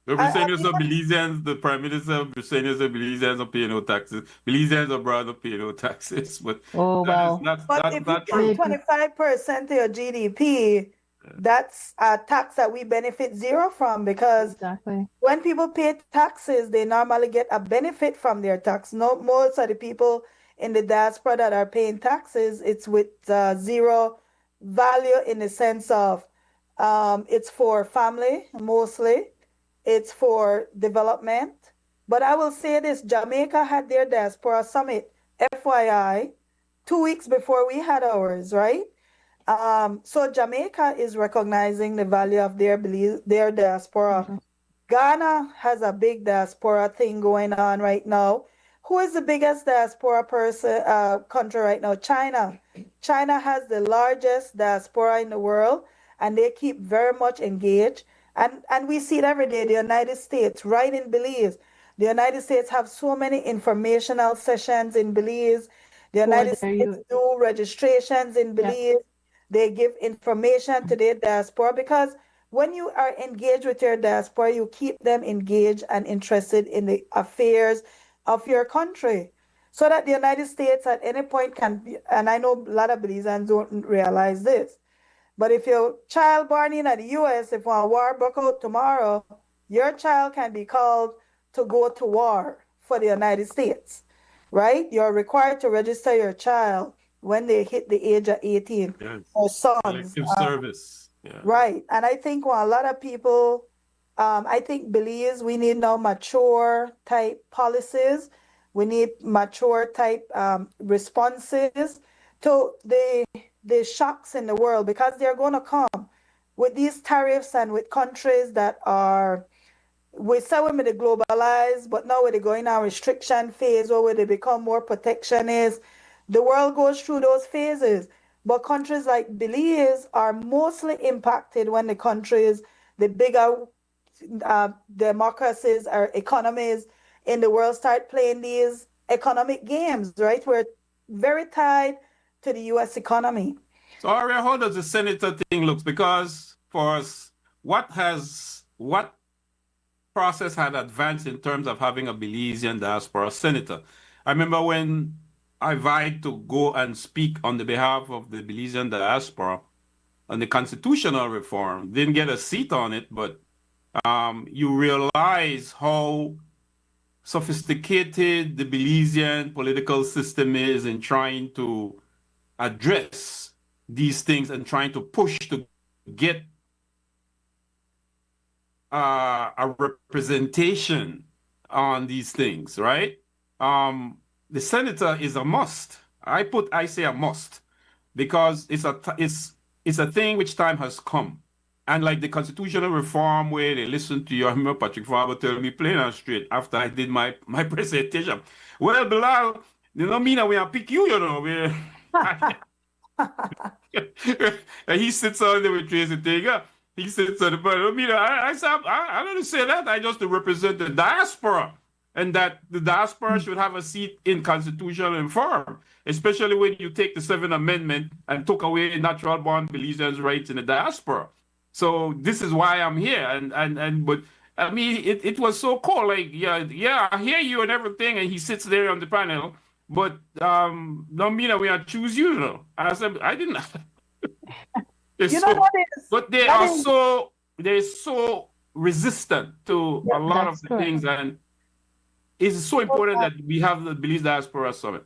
The Brazilians are Belizeans, the Prime Minister of Brazilians are Belizeans don't pay no taxes. Belizeans abroad don't pay no taxes. But Oh, well, but if you that's get true. 25% of your GDP, that's a tax that we benefit zero from, because exactly. when people pay taxes, they normally get a benefit from their tax. No, most of the people in the diaspora that are paying taxes, it's with zero value in the sense of it's for family mostly, it's for development. But I will say this: Jamaica had their diaspora summit, FYI, 2 weeks before we had ours, right? So Jamaica is recognizing the value of their diaspora. Mhm. Ghana has a big diaspora thing going on right now. Who is the biggest diaspora country right now? China. China has the largest diaspora in the world, and they keep very much engaged. And we see it every day. The United States, right in Belize, the United States have so many informational sessions in Belize. The For United their States youth. do registrations in Yeah. Belize. They give information to their diaspora because when you are engaged with your diaspora, you keep them engaged and interested in the affairs of your country. So that the United States at any point can be, and I know a lot of Belizeans don't realize this, but if your child born in the US, if a war broke out tomorrow, your child can be called to go to war for the United States, right? You're required to register your child when they hit the age of 18 Yes. or sons. Elective service. Yeah. Right. And I think when a lot of people, I think Belize, we need now mature type policies. We need mature type responses to the shocks in the world, because they're going to come with these tariffs and with countries that are, we say we're going to globalize, but now we're going on restriction phase where they become more protectionist. The world goes through those phases. But countries like Belize are mostly impacted when the bigger democracies or economies in the world start playing these economic games, right? We're very tied to the US economy. So Aria, how does the senator thing look? Because for us, what process had advanced in terms of having a Belizean diaspora senator? I remember when I vied to go and speak on the behalf of the Belizean diaspora on the constitutional reform. Didn't get a seat on it, but you realize how sophisticated the Belizean political system is in trying to address these things and trying to push to get a representation on these things, right? The senator is a must. I say a must because it's a thing which time has come. And like the constitutional reform where they listen to you, I remember Patrick Farber telling me plain and straight after I did my presentation. Well, Bilal, you know me now, we are pick you, you know. And he sits on there with Tracy Tager. He sits on the but I don't say that. I just to represent the diaspora. And that the diaspora should have a seat in constitutional reform, especially when you take the 7th Amendment and took away natural born Belizeans' rights in the diaspora. So this is why I'm here. But I mean, it was so cool. Like, yeah, I hear you and everything. And he sits there on the panel, but don't mean that we are choose you, you know. I said, I didn't. It's You know so, what is but they that are is so they're so resistant to a lot of That's the correct. things, and it's so important that we have the Belize Diaspora Summit.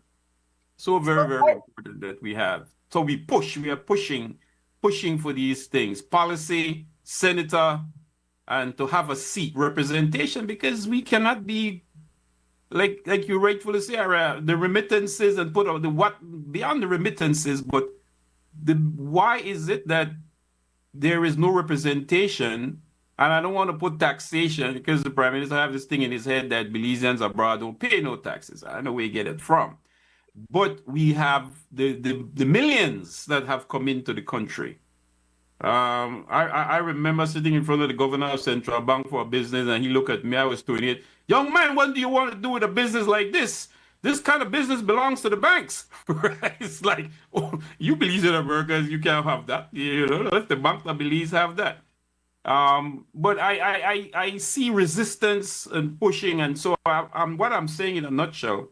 So so very, very I, important that we have. So we are pushing for these things, policy, senator, and to have a seat representation, because we cannot be like you rightfully say, Ara, the remittances and put out the what beyond the remittances, but the why is it that there is no representation? And I don't want to put taxation, because the prime minister have this thing in his head that Belizeans abroad don't pay no taxes. I know where you get it from. But we have the millions that have come into the country. I remember sitting in front of the governor of Central Bank for a business, and he looked at me. I was 28. Young man, what do you want to do with a business like this? This kind of business belongs to the banks. Right? It's like, oh, you believe in America, you can't have that. You know, let the bank that believes have that. But I see resistance and pushing, and so what I'm saying in a nutshell.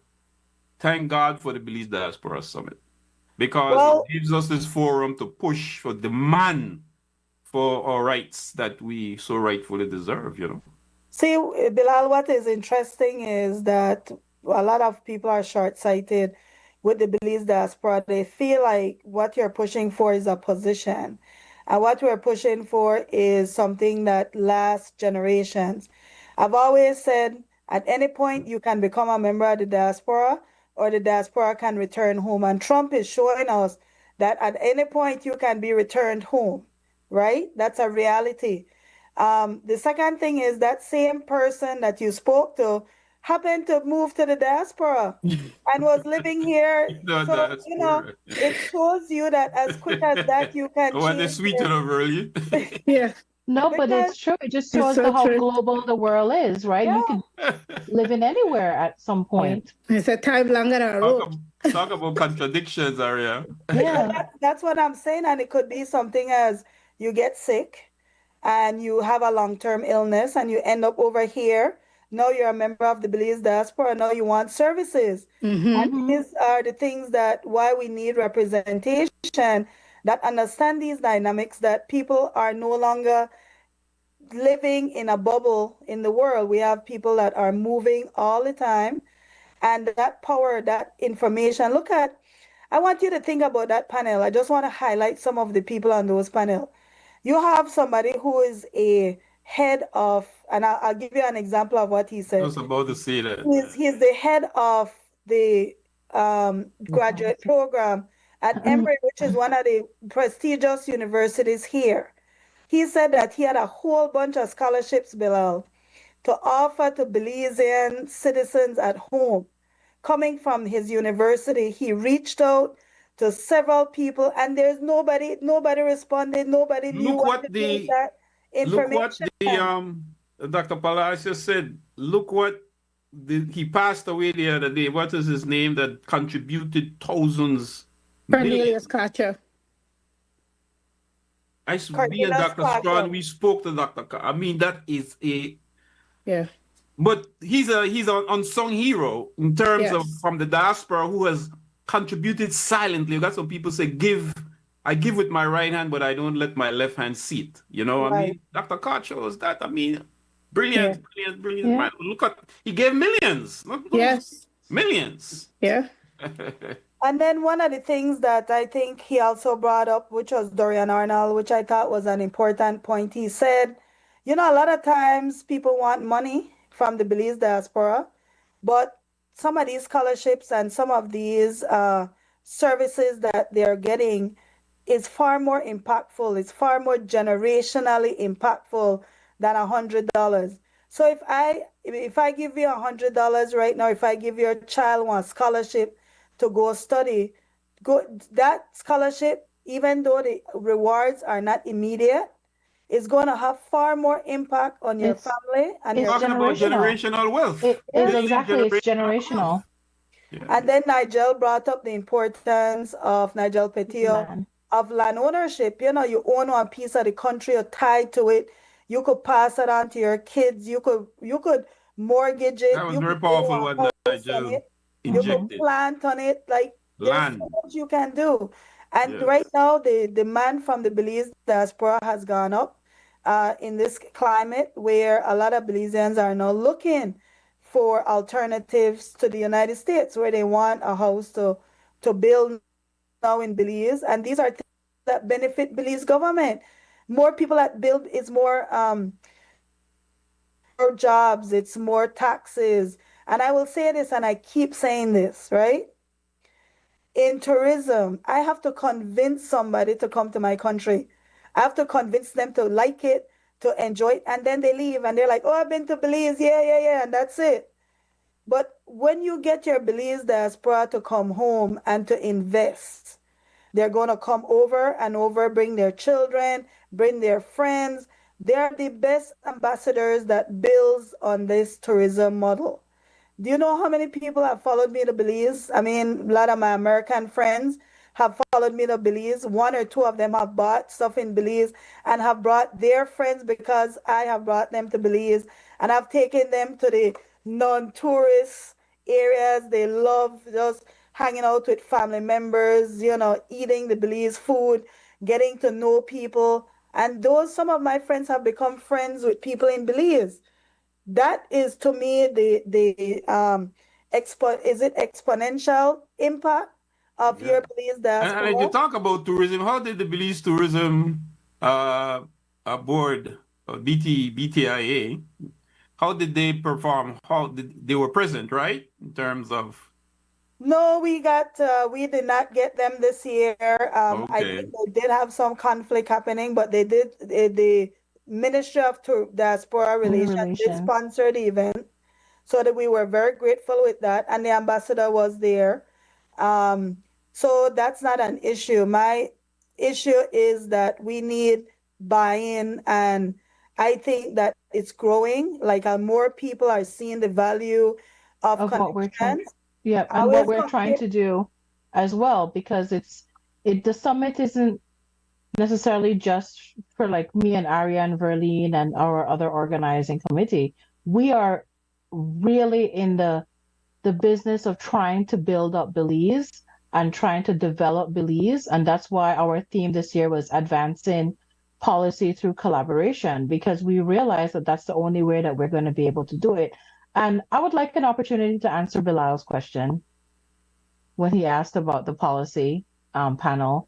Thank God for the Belize Diaspora Summit, because it well, gives us this forum to push for demand for our rights that we so rightfully deserve, you know. see, Bilal, what is interesting is that a lot of people are short-sighted with the Belize diaspora. They feel like what you're pushing for is a position. And what we're pushing for is something that lasts generations. I've always said at any point you can become a member of the diaspora or the diaspora can return home. And Trump is showing us that at any point you can be returned home, right? That's a reality. The second thing is that same person that you spoke to happened to move to the diaspora and was living here. The So, diaspora. it shows you that as quick as that, you can Oh, and the change sweet your, of early. Yeah, No, but because, it's true. It just it's shows so how true. global the world is, right? You yeah. could live in anywhere at some Yeah. point. It's a time longer than a talk, rope. talk about contradictions, Aria. But Yeah. that's what I'm saying. And it could be something as you get sick and you have a long-term illness and you end up over here. Now you're a member of the Belize diaspora. Now you want services. And Mm-hmm. Mm-hmm. these are the things that why we need representation that understand these dynamics, that people are no longer living in a bubble in the world. We have people that are moving all the time, and that power, that information. Look at, I want you to think about that panel. I just want to highlight some of the people on those panel. You have somebody who is a head of, and I'll give you an example of what he I said. was about to say that. He's the head of the graduate program at Emory, which is one of the prestigious universities here. He said that he had a whole bunch of scholarships, Bilal, to offer to Belizean citizens at home. Coming from his university, he reached out to several people, and there's nobody responded, nobody knew Look what what to do with the that look what information. the Dr. Palacios said. Look what he passed away the other day. What is his name that contributed thousands, millions? Cornelius Carter. Me and Cornelius Dr. Strawn, Carter. we spoke to I mean, that is a, Yeah. but he's an unsung hero in terms of Yes. from the diaspora who has contributed silently. That's what people say. I give with my right hand, but I don't let my left hand see it. You know, I Right. mean, Dr. Carter shows that. I mean, Yeah. brilliant Yeah. man. Look at, he gave millions, not those, Yes. millions. Yeah. And then one of the things that I think he also brought up, which was Dorian Arnold, which I thought was an important point, he said, a lot of times people want money from the Belize diaspora, but some of these scholarships and some of these services that they're getting is far more impactful. It's far more generationally impactful than $100. So if I give you $100 right now, if I give your child one scholarship to go study, that scholarship, even though the rewards are not immediate, is going to have far more impact on your It's family and your it's Talking about generational. generational wealth, It is yeah. building exactly, it's generational generational, wealth. Yeah. And then Nigel brought up the importance of Nigel Petio man. of land ownership. You own one piece of the country, you're tied to it. You could pass it on to your kids. You could mortgage it. That was You very could build powerful what a house on Nigel it. You could Mm-hmm. injected. plant on it. Like there's so Land. much you can do. And Yes. right now, the demand from the Belize diaspora has gone up in this climate where a lot of Belizeans are now looking for alternatives to the United States, where they want a house to build now in Belize. And these are things that benefit Belize government. More people that build is more jobs, it's more taxes. And I will say this, and I keep saying this, right? In tourism, I have to convince somebody to come to my country. I have to convince them to like it, to enjoy it, and then they leave and they're like, oh, I've been to Belize, yeah, yeah, yeah, and that's it. But when you get your Belize diaspora to come home and to invest, they're going to come over and over, bring their children, bring their friends. They're the best ambassadors that builds on this tourism model. Do you know how many people have followed me to Belize? I mean, a lot of my American friends have followed me to Belize. One or two of them have bought stuff in Belize and have brought their friends because I have brought them to Belize and I've taken them to the non-tourist areas. They love just hanging out with family members, eating the Belize food, getting to know people. And some of my friends have become friends with people in Belize. That is to me is it exponential impact of Yeah. your Belize And you diaspora? talk about tourism. How did the Belize Tourism uh, board, BTIA, how did they perform? How did they were present, right? In terms of No, we did not get them this year. I okay. think they did have some conflict happening, but the Ministry of Diaspora New Relations did relations. sponsor the event, so that we were very grateful with that, and the ambassador was there. Um, so that's not an issue. My issue is that we need buy-in, and I think that it's growing. Like more people are seeing the value of Of what we're trying, connections. yeah, I and what always we're trying compare. to do as well, because the summit isn't necessarily just for like me and Aria and Verlene and our other organizing committee. We are really in the business of trying to build up Belize and trying to develop Belize. And that's why our theme this year was advancing policy through collaboration, because we realize that that's the only way that we're going to be able to do it. And I would like an opportunity to answer Bilal's question when he asked about the policy panel,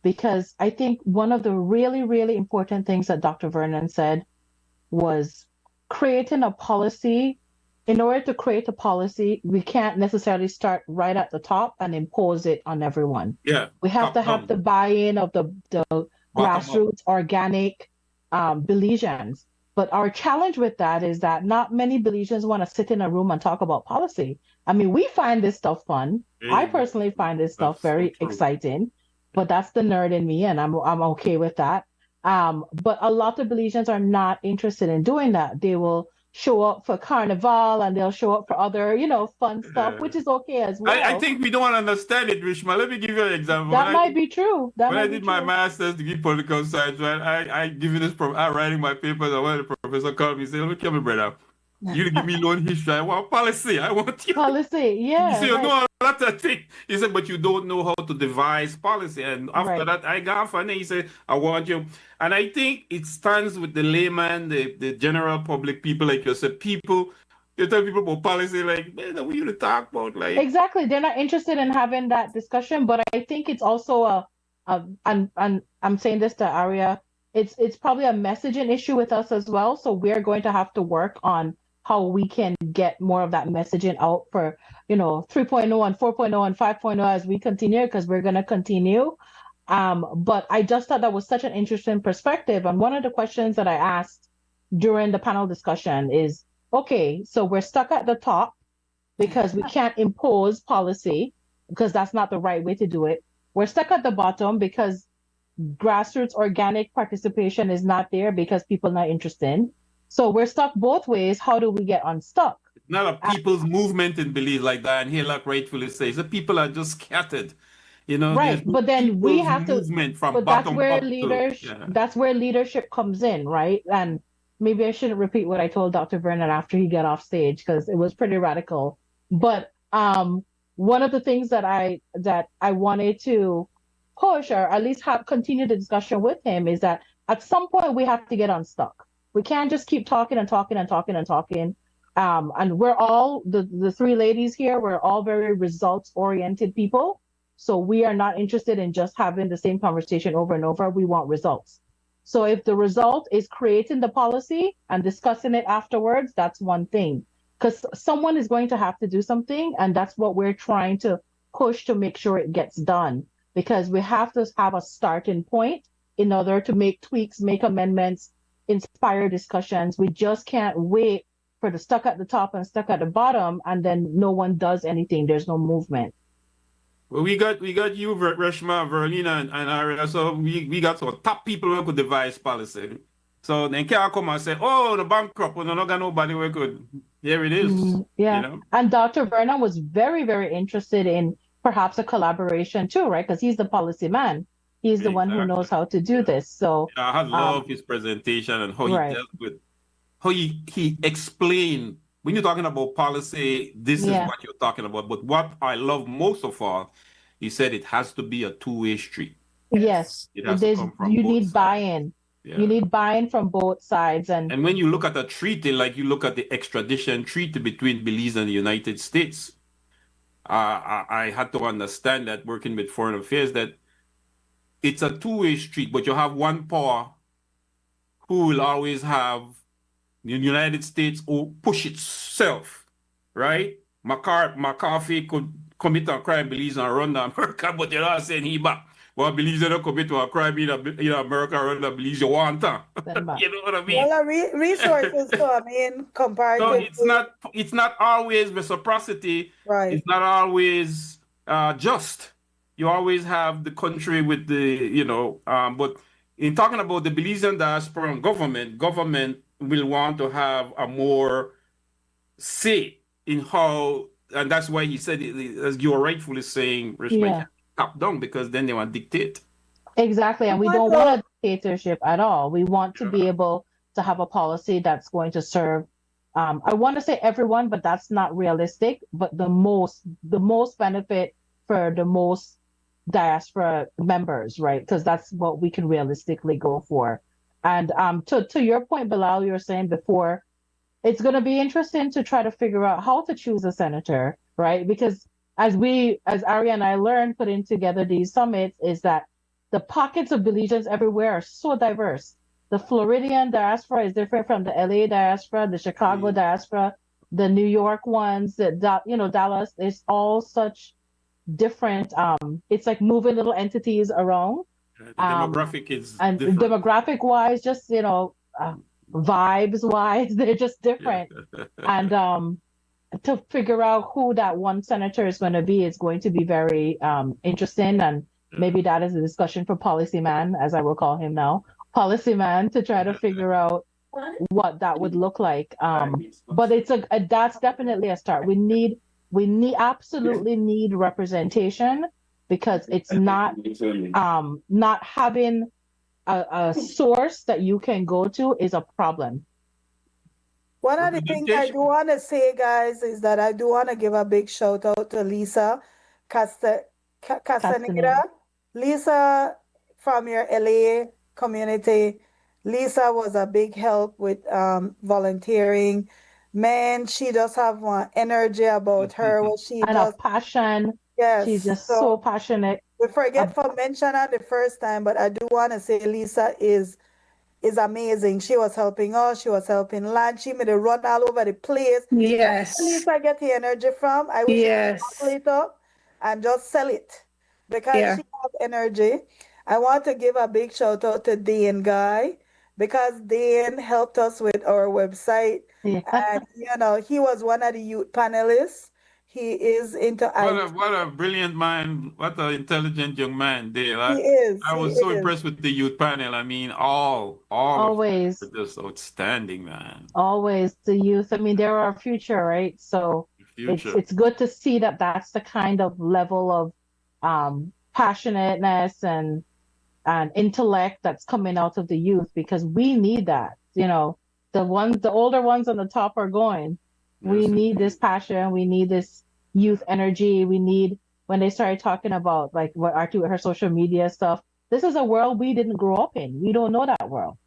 because I think one of the really, really important things that Dr. Vernon said was creating a policy. In order to create a policy, we can't necessarily start right at the top and impose it on everyone. Yeah, We have to top have the down, buy-in of the bottom up. grassroots, organic Belizeans. But our challenge with that is that not many Belizeans want to sit in a room and talk about policy. I mean, we find this stuff fun. I personally find this stuff That's so very true. exciting, but that's the nerd in me, and I'm okay with that. But a lot of Belizeans are not interested in doing that. They will show up for carnival and they'll show up for other, fun stuff, Uh, which is okay as I well. think we don't understand it, Rishma. Let me give you an example. That might be true. That When I might be did my true. master's degree political science, right, I give you this I'm writing my papers, and when the professor called me, he said, look here, my brother, you give me loan history, I want policy, I want you. Policy, You yeah, say, you right, know a lot of things. He said, but you don't know how to devise policy. And after right. that, I got funny. He said, I want you. And I think it stands with the layman, the general public, people like yourself, people, you tell people about policy, like, man, what you to talk about? Like, Exactly. They're not interested in having that discussion, but I think it's also and I'm saying this to Aria, it's probably a messaging issue with us as well. So we're going to have to work on how we can get more of that messaging out for, 3.0 and 4.0 and 5.0 as we continue, because we're going to continue. But I just thought that was such an interesting perspective. And one of the questions that I asked during the panel discussion is, okay, so we're stuck at the top because we can't impose policy because that's not the right way to do it. We're stuck at the bottom because grassroots organic participation is not there because people are not interested. So we're stuck both ways. How do we get unstuck? not a people's movement in belief like that. And here, like rightfully says, the people are just scattered. Right. There's no But then we people's have to, movement from but that's bottom where up to, leaders, yeah. that's where leadership comes in, right? And maybe I shouldn't repeat what I told Dr. Vernon after he got off stage because it was pretty radical. But one of the things that I wanted to push, or at least have continue the discussion with him, is that at some point we have to get unstuck. We can't just keep talking and talking and talking and talking. And we're all the three ladies here, we're all very results oriented people. So we are not interested in just having the same conversation over and over. We want results. So if the result is creating the policy and discussing it afterwards, that's one thing. Because someone is going to have to do something, and that's what we're trying to push to make sure it gets done. Because we have to have a starting point in order to make tweaks, make amendments, inspire discussions. We just can't wait for the stuck at the top and stuck at the bottom, and then no one does anything. There's no movement. Well, we got you, Rishma, Verlene, and ARIA. So we got some top people who could devise policy. So then can't come and say, oh, the bankrupt, we don't got nobody who could. Here it is. Yeah. You know? And Dr. Vernon was very, very interested in perhaps a collaboration too, right? Because he's the policy man. He's the one who knows how to do this. So I love his presentation and how he dealt with, how he explained, when you're talking about policy, this is what you're talking about. But what I love most of all, he said it has to be a two-way street. Yes. It has to come from you both need sides. buy-in. Yeah. You need buy-in from both sides. And when you look at a treaty, like you look at the extradition treaty between Belize and the United States, I had to understand that working with foreign affairs, that it's a two-way street, but you have one power who will always have the United States who push itself, right? McCarthy could commit a crime in Belize and run to America, but you're not saying he back. Well, Belize don't commit a crime in America or run to Belize, you want to. You know what I mean? Well, resources, so I mean, comparatively. So it's not always reciprocity. Right. It's not always just. You always have the country with the, but in talking about the Belizean diaspora and government will want to have a more say in how, and that's why he said, as you're rightfully saying, Rishma, top down, because then they want to dictate. Exactly, and we don't want a dictatorship at all. We want to be able to have a policy that's going to serve, I want to say everyone, but that's not realistic, but the most benefit for the most diaspora members, right? Because that's what we can realistically go for. And to your point, Bilal, you were saying before, it's going to be interesting to try to figure out how to choose a senator, right? Because as ARIA and I learned putting together these summits, is that the pockets of Belizeans everywhere are so diverse. The Floridian diaspora is different from the LA diaspora, the Chicago diaspora, the New York ones, Dallas. It's all such different. It's like moving little entities around. The demographic is and different. Demographic wise, just vibes wise, they're just different. And to figure out who that one senator is going to be is going to be very interesting. And maybe that is a discussion for Policy Man, as I will call him now, Policy Man, to try to figure out what that would look like. But that's definitely a start. We absolutely need representation, because it's not having a source that you can go to is a problem. One of the things I do want to say, guys, is that I do want to give a big shout out to Lisa Castaneda. Lisa, from your LA community, Lisa was a big help with volunteering. Man, she does have one energy about her. What she and does. A passion. Yes. She's just so passionate. We forget to mention her the first time, but I do want to say Lisa is amazing. She was helping us. She was helping Lance. She made a run all over the place. Yes. Lisa get the energy from. I wish she could bottle it up and just sell it, because she has energy. I want to give a big shout out to Dane Guy, because Dane helped us with our website. Yeah. And, he was one of the youth panelists. He is into what a brilliant man. What an intelligent young man there. He is. I was so impressed with the youth panel. I mean, all always just outstanding, man. Always the youth. I mean, they're our future, right? So it's good to see that that's the kind of level of passionateness and intellect that's coming out of the youth, because we need that. The older ones on the top are going. We need this passion. We need this youth energy. We need when they started talking about like what Artie with her social media stuff. This is a world we didn't grow up in. We don't know that world.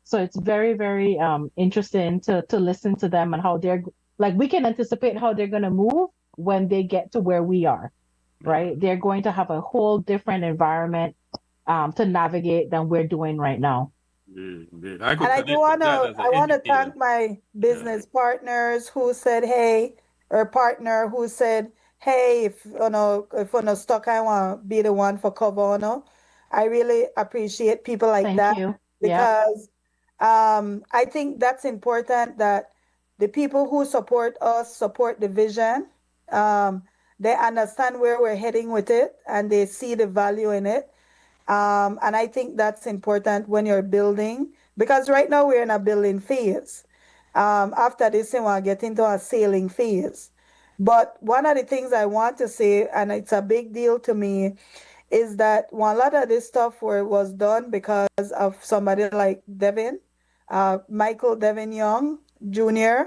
So it's very, very interesting to listen to them and how they're like we can anticipate how they're gonna move when they get to where we are, right? They're going to have a whole different environment to navigate than we're doing right now. Indeed. And I do I wanna thank my business partners who said, hey, or partner who said, hey, if you know stuck, I want to be the one for cover, I really appreciate people like Thank that you. because I think that's important that the people who support us support the vision. They understand where we're heading with it and they see the value in it. And I think that's important when you're building because right now we're in a building phase. After this, we want to get into a sailing phase. But one of the things I want to say, and it's a big deal to me, is that a lot of this stuff was done because of somebody like Devin, Michael Devin Young Jr.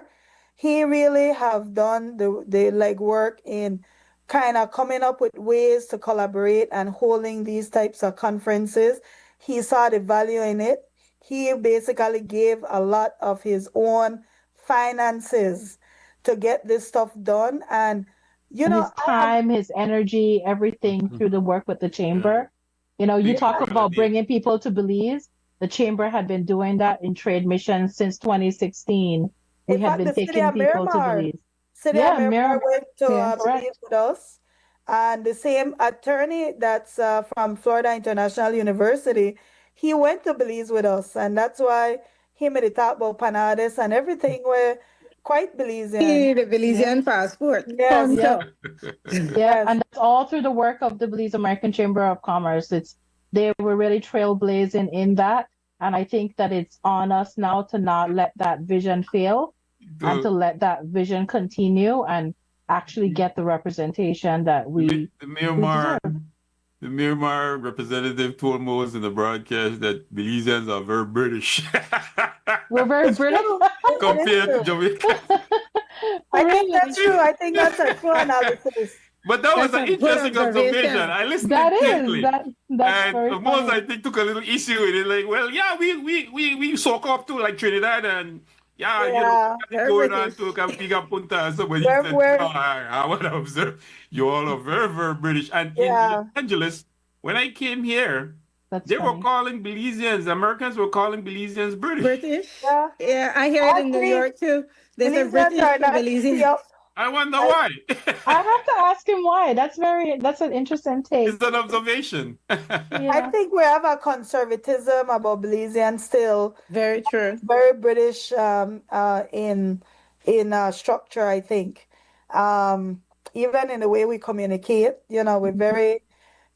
He really have done the legwork in kind of coming up with ways to collaborate and holding these types of conferences. He saw the value in it. He basically gave a lot of his own finances to get this stuff done. And, his time, his energy, everything through the work with the chamber. You know, you talk about bringing people to Belize. The chamber had been doing that in trade missions since 2016. We had been taking people to Belize. City of Miramar went to Belize with us. And the same attorney that's from Florida International University, he went to Belize with us. And that's why he made it talk about Panades and everything were quite Belizean. The Belizean passport. Yes. Yeah. And that's all through the work of the Belize American Chamber of Commerce. They were really trailblazing in that. And I think that it's on us now to not let that vision fail and to let that vision continue and actually get the representation that we deserve. The Miramar representative told Mose in the broadcast that Belizeans are very British. We're very British compared to Jamaica. I think that's true. I think that's a true analysis. But that was an interesting observation. I listened carefully. That's and Mose, I think, took a little issue with it. Like, well, yeah, we soak up to like Trinidad and you know, going on to Campiga Punta and somebody said, I want to observe you all are very, very British. And in Los Angeles, when I came here, they were calling Belizeans, Americans were calling Belizeans British. Yeah, I hear it in New York too. There's a British Belizean. I wonder why. I have to ask him why. That's an interesting take. It's an observation. I think we have a conservatism about Belizean still. Very true. Very British in structure, I think. Even in the way we communicate, we're very,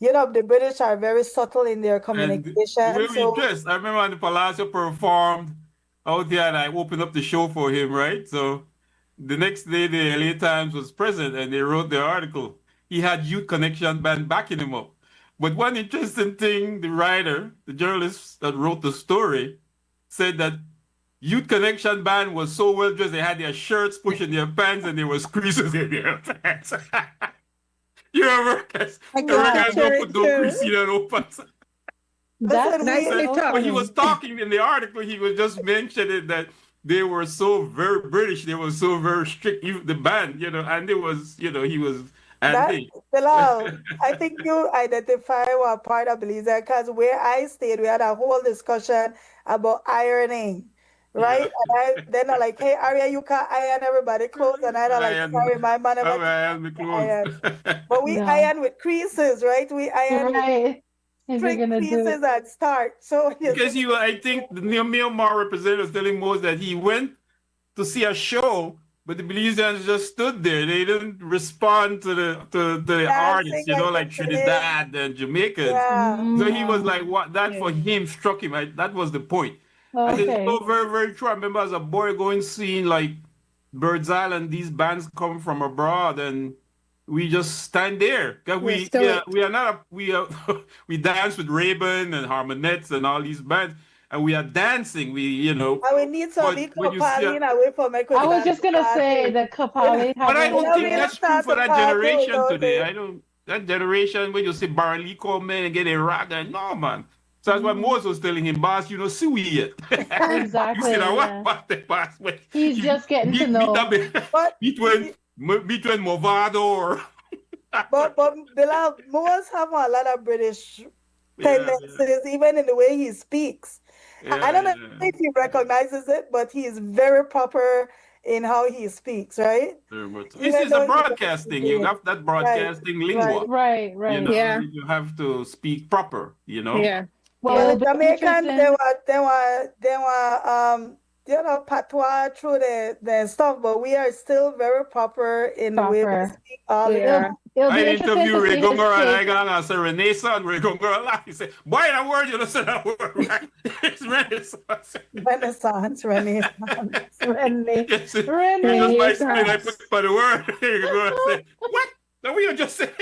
the British are very subtle in their communication. And the way we dress. I remember when the Palazzo performed out there and I opened up the show for him, right? So the next day, the LA Times was present and they wrote the article. He had Youth Connection Band backing him up. But one interesting thing, the journalist that wrote the story, said that Youth Connection Band was so well dressed, they had their shirts pushing their pants and there was creases in their pants. You remember? Americans don't put no crease in their pants. That's nicely talked. When he was talking in the article, he was just mentioning that they were so very British. They were so very strict. The band, and it was, he was. Bilal, I think you identify what part of Belize because where I stayed, we had a whole discussion about ironing, right? And then I'm like, hey, Aria, you can't iron everybody clothes, and I'm like, sorry, my man never iron the clothes. But we iron with creases, right? We iron with creases and start. So because I think the Myanmar representative was telling Mose that he went to see a show, but the Belizeans just stood there. They didn't respond to the artists, like Trinidad and Jamaicans. Yeah. So he was like, "What?" That for him struck him. That was the point. And it's so very, very true. I remember as a boy going seeing like Birds Island. These bands come from abroad, and we just stand there. We dance with Raven and Harmonettes and all these bands. And we are dancing, and we need some Kapali away from Eckert. I was just gonna say that Kapali. But I don't think that's true for that generation today. I don't. That generation when you see Barley come in and get a rag and no man. So that's why Moses was telling him, boss, you know, see we yet. You Exactly. see that Yeah. what the boss when He's just getting to know. But between Movado or but Bilal Moors have a lot of British yeah, tendencies, even in the way he speaks. I don't know yeah. if he recognizes it, but he is very proper in how he speaks, right? Very much. This Even is a though he's broadcasting. You British. have that Right, broadcasting right. lingua. Right, You right. know, Yeah. you have to speak proper, you know? Yeah. Well, Well, it'll the be Jamaicans, interesting. they were patois through the stuff, but we are still very proper in the way we Proper. speak all the Yeah. time. It'll I be interesting interview to see his Regonga and I take. got and say Renaissance, Regonga laugh. He say, boy, that word, you don't say that word, right? It's Renaissance. Renaissance, Renaissance. Rennie. Yes, it's Rennie. just my spin, I Renaissance. put by the word. Regonga say, what? That what you just said?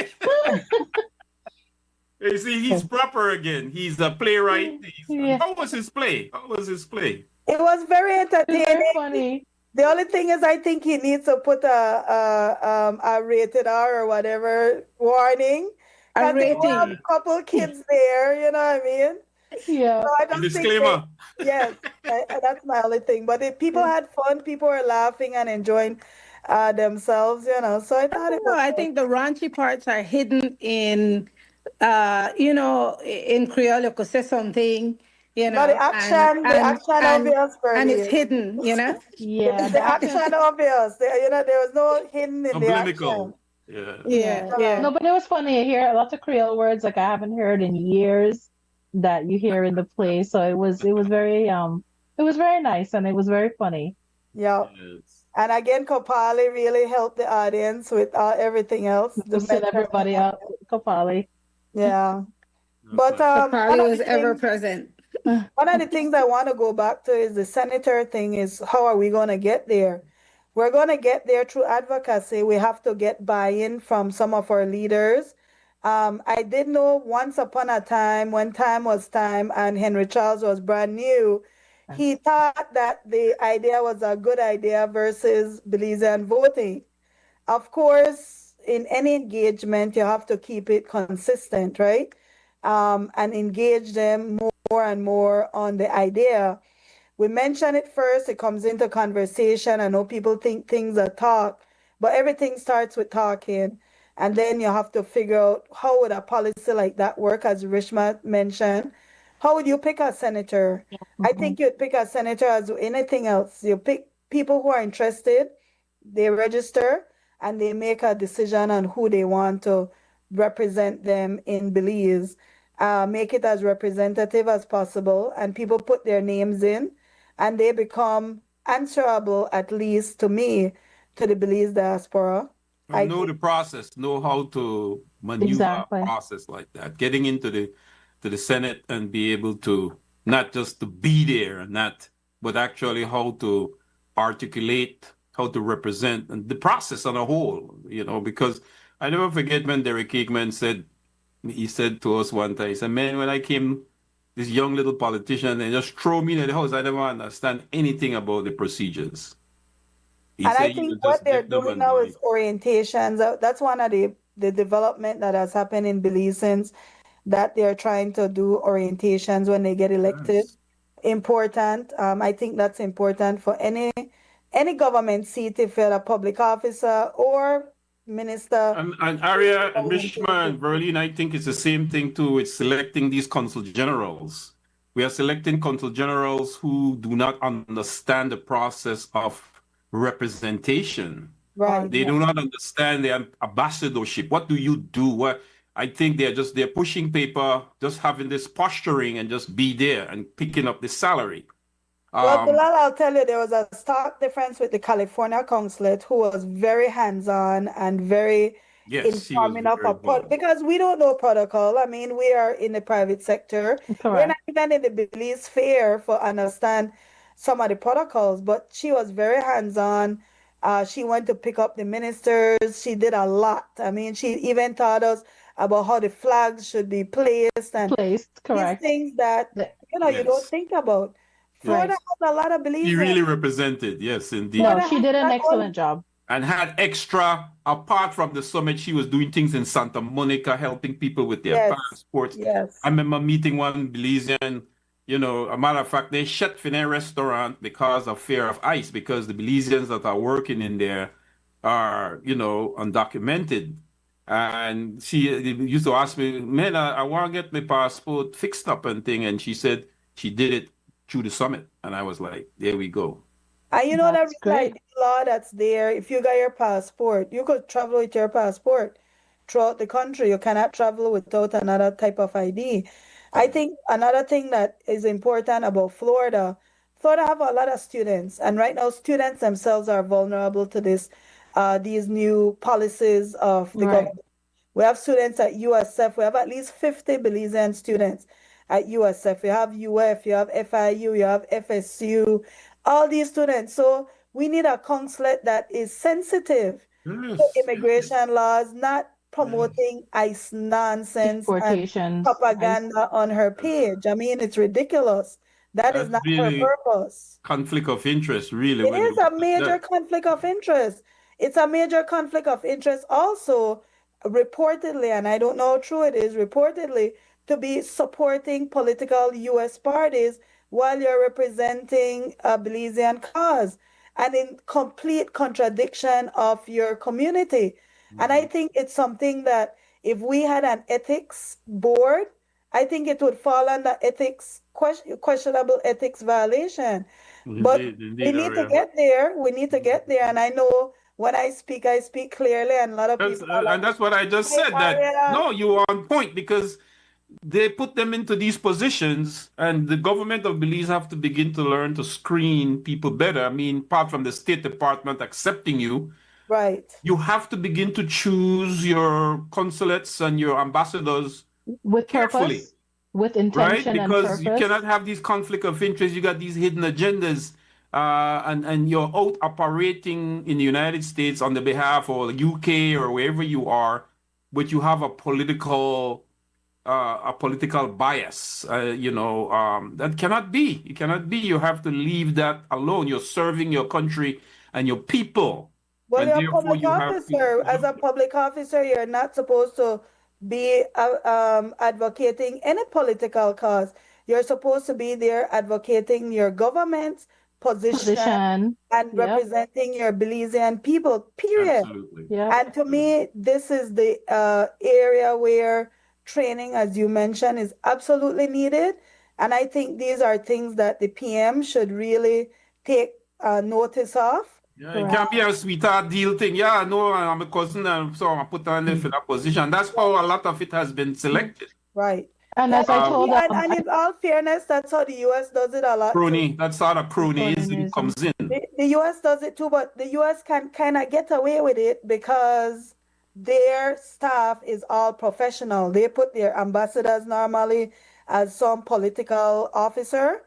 You see, he's proper again. He's a playwright. Yeah. How was his play? How was his play? It was very It's very entertaining. funny. The only thing is, I think he needs to put a rated R or whatever warning, A because there were a rating. couple kids there, you know what I mean? Yeah. So I A just think disclaimer. yes, that's my only thing. But if people had fun, people were laughing and enjoying themselves, you know. So I thought it No, was I good. think the raunchy parts are hidden in, in Creole, you could say something, But the action obvious, and it's Verlene. hidden, you know? Yeah. The The action. action obvious. There was no hidden in the action. Sublimical. Yeah. Yeah. Yeah, yeah. No, but it was funny. I hear lots of Creole words like I haven't heard in years that you hear in the play. So it was very nice and it was very funny. Yeah. Yes. And again, Kopali really helped the audience with everything else. The Boosting everybody mentoring. up. Kopali. Yeah. That's But nice. Polly was ever present. one of the things I want to go back to is the senator thing is how are we going to get there? We're going to get there through advocacy. We have to get buy-in from some of our leaders. I did know once upon a time, when time was time and Henry Charles was brand new, he thought that the idea was a good idea versus Belizean voting. Of course, in any engagement, you have to keep it consistent, right? And engage them more and more on the idea. We mention it first, it comes into conversation. I know people think things are talk, but everything starts with talking. And then you have to figure out how would a policy like that work, as Rishma mentioned. How would you pick a senator? I think you'd pick a senator as anything else. You pick people who are interested, they register, and they make a decision on who they want to represent them in Belize. Make it as representative as possible, and people put their names in, and they become answerable, at least to me, to the Belize diaspora. And know the process, know how to maneuver Exactly. a process like that. Getting into the Senate and be able to not just to be there and not, but actually how to articulate, how to represent, and the process on a whole, you know, because I never forget when Derek Aikman he said to us one time, he said, man, when I came, this young little politician, they just throw me in the house, I never understand anything about the procedures. He And I said, you think could what just they're get them doing and now go. is orientations. That's one of the development that has happened in Belize since that they're trying to do orientations when they get elected. Yes. Important. I think that's important for any government seat, if you're a public officer or minister. And ARIA and Rishma and Verlene, I think it's the same thing too with selecting these consul generals. We are selecting consul generals who do not understand the process of representation. Right. They do not understand the ambassadorship. What do you do? What I think they're pushing paper, just having this posturing and just be there and picking up the salary. Well, Bilal, I'll tell you, there was a stark difference with the California consulate, who was very hands-on and very Yes, he was informing of very involved. because we don't know protocol. I mean, we are in the private sector. We're not Correct. even in the Belize sphere for understand some of the protocols, but she was very hands-on. She went to pick up the ministers. She did a lot. I mean, she even taught us about how the flags should be placed and Placed. these Correct. things that you don't Yes. think about. Florida Right. has a lot of He Belizeans. really represented, yes, indeed. No, Florida she has did an not excellent only job. and had extra, apart from the summit, she was doing things in Santa Monica, helping people with their Yes. passports. Yes. I remember meeting one Belizean, you know, a matter of fact, they shut in a restaurant because of fear of ICE, because the Belizeans that are working in there are, you know, undocumented. And she used to ask me, man, I want to get my passport fixed up and thing. And she said she did it through the summit. And I was like, there we go. And you know that That's real great. ID law that's there, if you got your passport, you could travel with your passport throughout the country. You cannot travel without another type of ID. I think another thing that is important about Florida, Florida have a lot of students, and right now students themselves are vulnerable to these new policies of the Right. government. We have students at USF. We have at least 50 Belizean students at USF. You have UF, you have FIU, you have FSU, all these students. So we need a consulate that is sensitive to Yes. immigration laws, not promoting ICE nonsense and Deportations. propaganda on her page. I mean, it's ridiculous. That is That's not her really purpose. conflict of interest, really. It When is you a look at major that. conflict of interest. It's a major conflict of interest also, reportedly, and I don't know how true it is, reportedly, to be supporting political US parties while you're representing a Belizean cause and in complete contradiction of your community. And I think it's something that if we had an ethics board, I think it would fall under ethics, questionable ethics violation. But Indeed, we indeed, need to Aria. get there. We need to get there. And I know when I speak clearly, and a lot of That's, people are like, and that's what I just hey, said, that Aria. no, you are on point, because they put them into these positions, and the government of Belize have to begin to learn to screen people better. I mean, apart from the State Department accepting you, Right. you have to begin to choose your consulates and your ambassadors With carefully, purpose, with right? intention and Because you cannot purpose. have these conflict of interest. You got these hidden agendas, and you're out operating in the United States on the behalf of the UK or wherever you are, but you have a political bias. You know, that cannot be. It cannot be. You have to leave that alone. You're serving your country and your people, Well, and you're a therefore public you have to. officer. As a public officer, you're not supposed to be advocating any political cause. You're supposed to be there advocating your government's position Position. and Yep. representing your Belizean people, period. Absolutely. Yep. And to me, this is the area where training, as you mentioned, is absolutely needed. And I think these are things that the PM should really take notice of. Yeah, it can't be a sweetheart deal thing. Yeah, I know I'm a cousin, and so I put her in that position. That's how a lot of it has been selected. Right. And Yeah, as I told and in all fairness, that's how the US does it a lot too. Crony, that's how the cronyism Cronyism. comes in. The US does it too, but the US can kind of get away with it because their staff is all professional. They put their ambassadors normally as some political officer,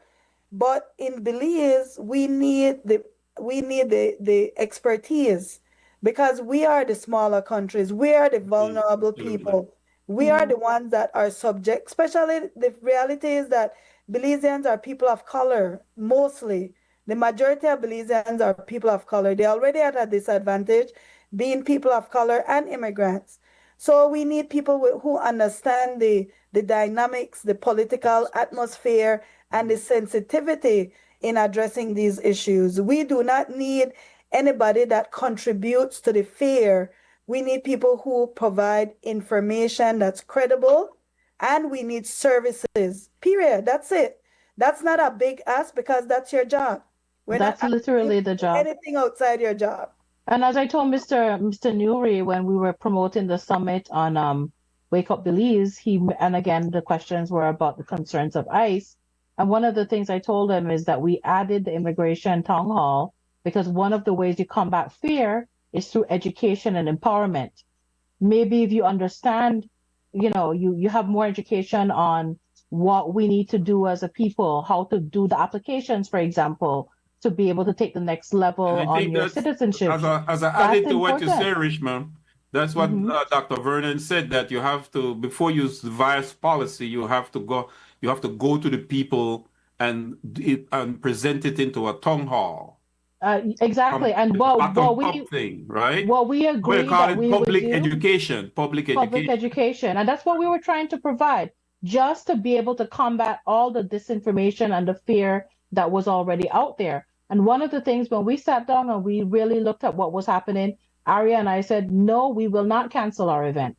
but in Belize, we need the expertise because we are the smaller countries. We are the vulnerable Absolutely. people. We are the ones that are subject, especially the reality is that Belizeans are people of color, mostly. The majority of Belizeans are people of color. They already are at a disadvantage being people of color and immigrants. So we need people who understand the dynamics, the political atmosphere, and the sensitivity in addressing these issues. We do not need anybody that contributes to the fear. We need people who provide information that's credible, and we need services, period. That's it. That's not a big ask because that's your job. We're That's not literally the job. anything outside your job. And as I told Mr. Nuri when we were promoting the summit on Wake Up Belize, and again the questions were about the concerns of ICE. And one of the things I told him is that we added the immigration town hall because one of the ways you combat fear is through education and empowerment. Maybe if you understand, you have more education on what we need to do as a people, how to do the applications, for example, to be able to take the next level on your citizenship. As I added to what you important. say, Rishma, that's what Dr. Vernon said, that you have to, before you devise policy, you have to go to the people and present it into a town hall. Exactly. And bottom-up thing, right? what we We agreed call that it we would public do, education. Public public education. education. And that's what we were trying to provide, just to be able to combat all the disinformation and the fear that was already out there. And one of the things when we sat down and we really looked at what was happening, Aria and I said, no, we will not cancel our event.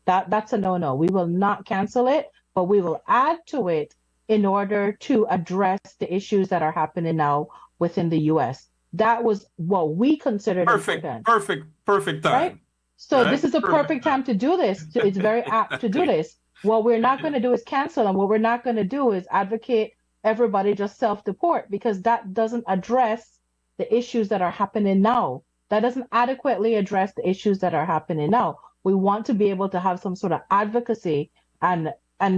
That's a no-no. We will not cancel it, but we will add to it in order to address the issues that are happening now within the US. That was what we considered important. Perfect time. Right? So Right? this is a perfect time to do this. It's very apt to do this. What we're not going to do is cancel, and what we're not going to do is advocate everybody just self-deport, because that doesn't address the issues that are happening now. That doesn't adequately address the issues that are happening now. We want to be able to have some sort of advocacy, and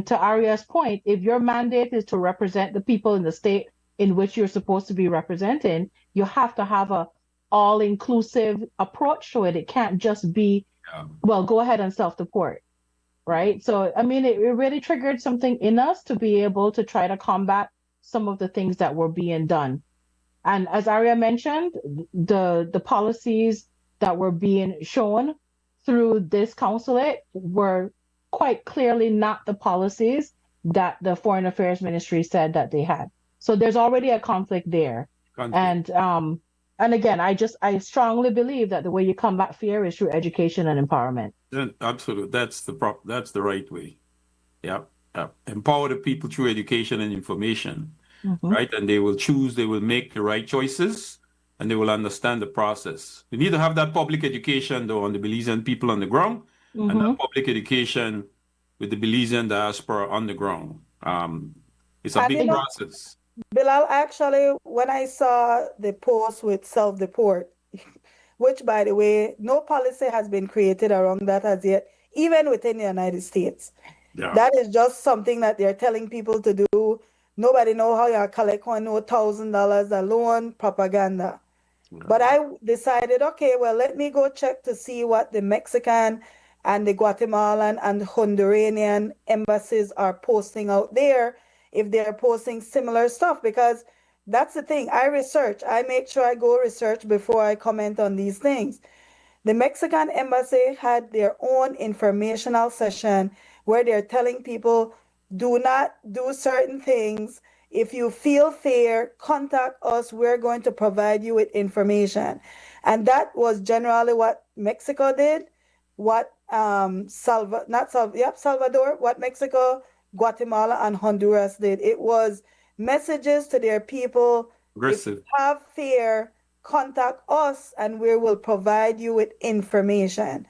to Aria's point, if your mandate is to represent the people in the state in which you're supposed to be representing, you have to have a all-inclusive approach to it. It can't just be, well, go ahead and self-deport, right? So, I mean, it really triggered something in us to be able to try to combat some of the things that were being done. And as Aria mentioned, the policies that were being shown through this consulate were quite clearly not the policies that the Foreign Affairs Ministry said that they had. So there's already a conflict there. And again, I strongly believe that the way you combat fear is through education and empowerment. Absolutely. That's the right way. Yeah. Empower the people through education and information, right? And they will make the right choices, and they will understand the process. We need to have that public education, though, on the Belizean people on the ground, and that public education with the Belizean diaspora on the ground. It's a big process. Bilal, actually, when I saw the post with self-deport, which, by the way, no policy has been created around that as yet, even within the United States. Yeah. That is just something that they're telling people to do. Nobody know how you collect no $1,000 alone, propaganda. Yeah. But I decided, okay, well, let me go check to see what the Mexican and the Guatemalan and Honduran embassies are posting out there, if they're posting similar stuff, because that's the thing. I make sure I go research before I comment on these things. The Mexican embassy had their own informational session where they're telling people, do not do certain things. If you feel fear, contact us. We're going to provide you with information. And that was generally what Mexico did, what Salvador, what Mexico, Guatemala, and Honduras did. It was messages to their people. Aggressive. If you have fear, contact us and we will provide you with information.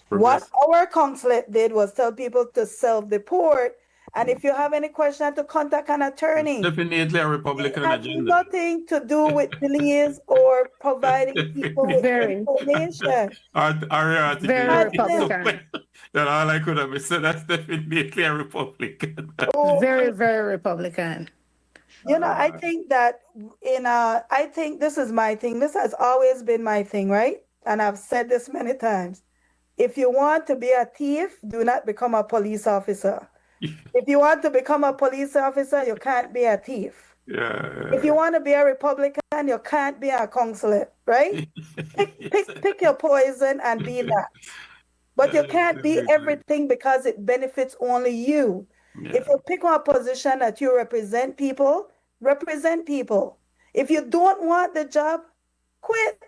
What our consulate did was tell people to self-deport, and if you have any question, to contact an attorney. It's definitely a Republican agenda. It has nothing to do with Belize or providing people with information. Very Republican. That all I could have said, that's definitely a Republican. Very, very Republican. You know, I think that I think this is my thing. This has always been my thing, right? And I've said this many times. If you want to be a thief, do not become a police officer. If you want to become a police officer, you can't be a thief. Yeah. If you want to be a Republican, you can't be a consulate, right? pick your poison and be that. But you can't be everything because it benefits only you. Yeah. If you pick a position that you represent people, represent people. If you don't want the job, quit.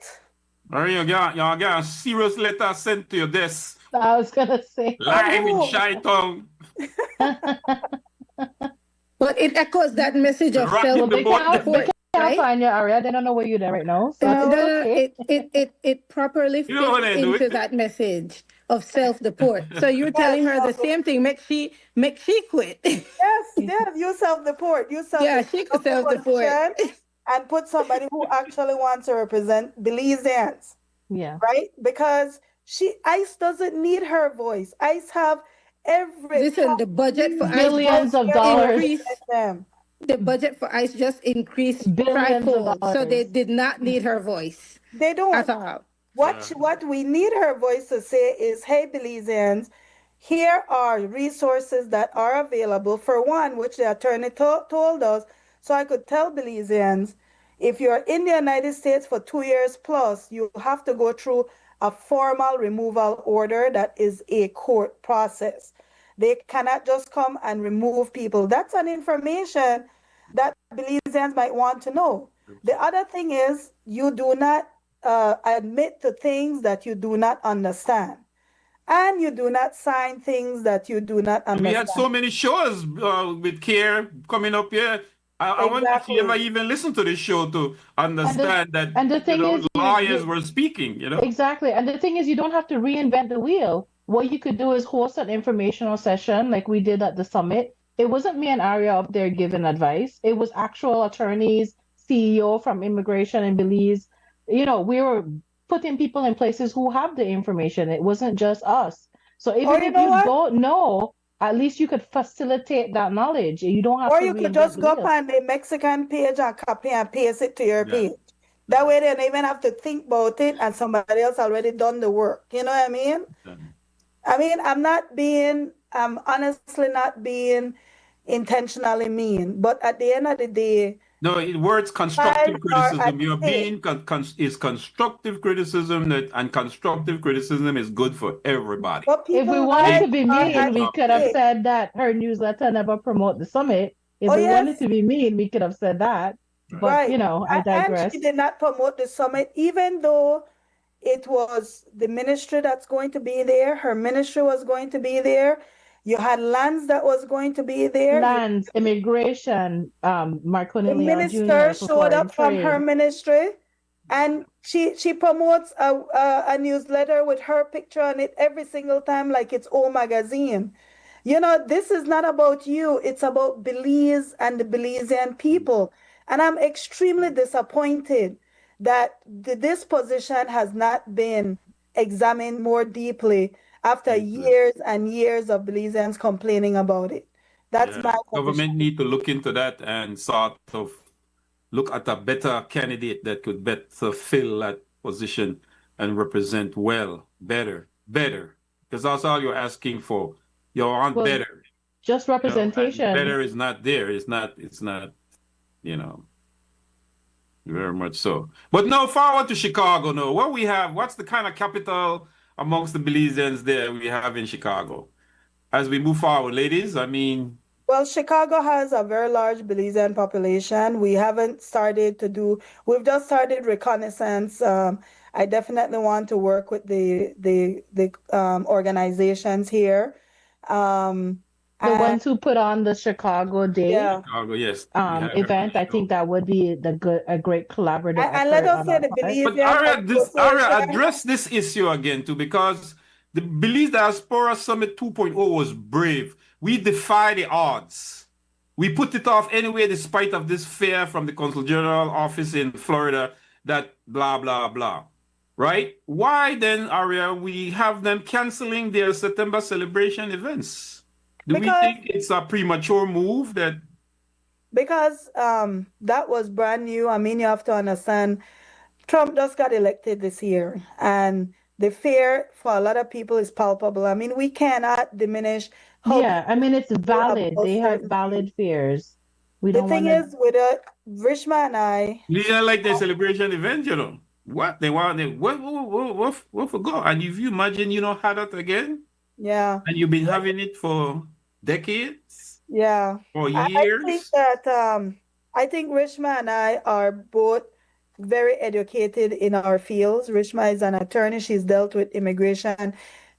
Or you get a serious letter sent to your desk. I was gonna say live in Chi-Town. But it echoes that message of self-deport. Right? Find you, Aria. They don't know where you're there right now. So it properly fits into that message of self-deport. So you're telling her the same thing. Make she quit. Yes, you self-deport. She could self-deport. And put somebody who actually wants to represent Belizeans. Yeah. Right? Because ICE doesn't need her voice. ICE have Listen, the budget for billions of dollars. The budget for ICE just increased fivefold, so they did not need her voice. They don't. At all. What we need her voice to say is, hey, Belizeans, here are resources that are available. For one, which the attorney told us, so I could tell Belizeans, If you're in the United States for 2 years plus, you have to go through a formal removal order that is a court process. They cannot just come and remove people. That's an information that Belizeans might want to know. The other thing is you do not admit to things that you do not understand. And you do not sign things that you do not understand. We had so many shows with Care coming up here. I wonder if you ever even listened to this show to understand that and the thing is, lawyers were speaking, Exactly. And the thing is, you don't have to reinvent the wheel. What you could do is host an informational session like we did at the summit. It wasn't me and Aria up there giving advice. It was actual attorneys, CEO from immigration in Belize. We were putting people in places who have the information. It wasn't just us. So even if you don't know, at least you could facilitate that knowledge. You don't have or to you could just go on the Mexican page and copy and paste it to your page. That way they don't even have to think about it and somebody else already done the work. You know what I mean? I mean, I'm honestly not being intentionally mean, but at the end of the day, no, it words constructive criticism. You're being is constructive criticism and constructive criticism is good for everybody. If we wanted to be mean, we could have said that her newsletter never promote the summit. If we wanted to be mean, we could have said that. But I digress. And she did not promote the summit, even though it was the ministry that's going to be there. Her ministry was going to be there. You had lands that was going to be there. Lands, immigration, Marconi the minister showed up from her ministry, and she promotes a newsletter with her picture on it every single time, like it's O Magazine. This is not about you. It's about Belize and the Belizean people. And I'm extremely disappointed that this position has not been examined more deeply after years and years of Belizeans complaining about it. That's my position. Government need to look into that and sort of look at a better candidate that could better fill that position and represent better. Because that's all you're asking for. You want better. Just representation. Better is not there. It's not, very much so. But now forward to Chicago now. What's the kind of capital amongst the Belizeans there we have in Chicago? As we move forward, ladies, well, Chicago has a very large Belizean population. We've just started reconnaissance. I definitely want to work with the organizations here. The ones who put on the Chicago Day Chicago, yes. Event, I think that would be a great collaborative and let us say the Belizean. But Aria, address this issue again too, because the Belize Diaspora Summit 2.0 was brave. We defy the odds. We put it off anyway, despite of this fear from the Consul General office in Florida that blah, blah, blah. Right? Why then, Aria, we have them canceling their September celebration events? Do we think it's a premature move Because that was brand new. I mean, you have to understand, Trump just got elected this year, and the fear for a lot of people is palpable. I mean, we cannot diminish. It's valid. They have valid fears. The thing is, with Rishma and I, you don't like their celebration event, What they want? What for go? And if you imagine, had that again. Yeah. And you've been having it for decades? Yeah. For years? I think that I think Rishma and I are both very educated in our fields. Rishma is an attorney. She's dealt with immigration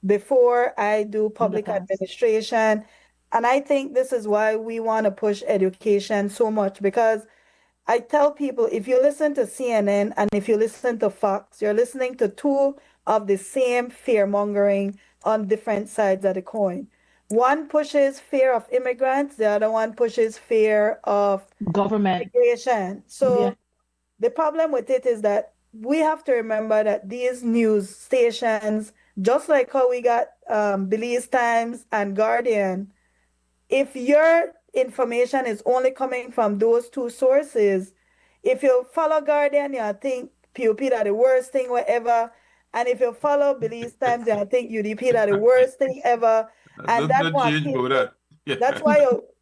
before. I do public administration. And I think this is why we want to push education so much, because I tell people, if you listen to CNN and if you listen to Fox, you're listening to two of the same fear-mongering on different sides of the coin. One pushes fear of immigrants, the other one pushes fear of government immigration. So the problem with it is that we have to remember that these news stations, just like how we got Belize Times and Guardian, if your information is only coming from those two sources, if you follow Guardian, you think PUP are the worst thing ever. And if you follow Belize Times, you think UDP are the worst thing ever. And that's why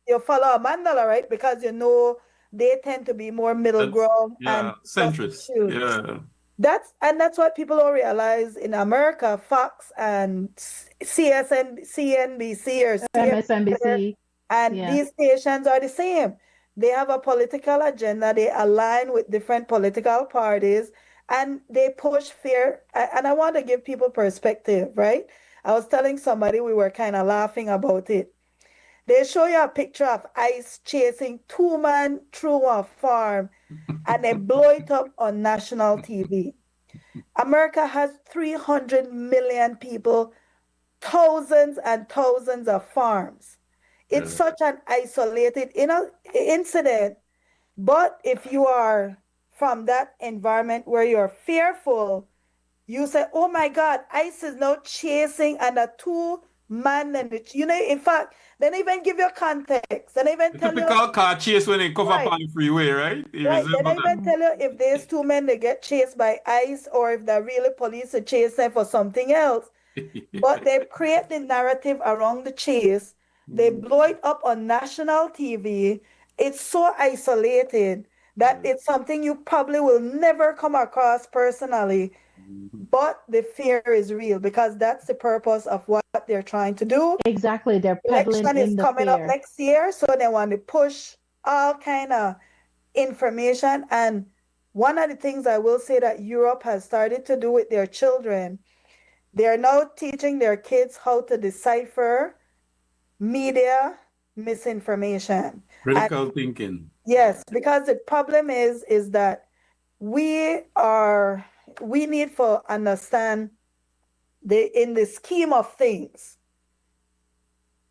you follow Mandela, right? Because you know they tend to be more middle That's, ground yeah, and centrist. substitute. Yeah. That's what people don't realize in America. Fox and CNBC or MSNBC. and Yeah. these stations are the same. They have a political agenda. They align with different political parties and they push fear. And I want to give people perspective, right? I was telling somebody, we were kind of laughing about it. They show you a picture of ICE chasing two men through a farm and they blow it up on national TV. America has 300 million people, thousands and thousands of farms. It's such an isolated incident. But if you are from that environment where you're fearful, you say, oh my God, ICE is now chasing and a two-man, in fact, they don't even give you context. They don't even The tell you. typical car chase when they cover Right. up on the freeway, right? You Right, they resemble don't that. even tell you if there's two men that get chased by ICE or if the really police are chasing for something else. But they create the narrative around the chase. They blow it up on national TV. It's so isolated that it's something you probably will never come across personally. But the fear is real because that's the purpose of what they're trying to do. Exactly. They're peddling Election is in the coming up fear. next year, so they want to push all kind of information. And one of the things I will say that Europe has started to do with their children, they are now teaching their kids how to decipher media misinformation. Critical thinking. Yes, because the problem is that we need to understand in the scheme of things.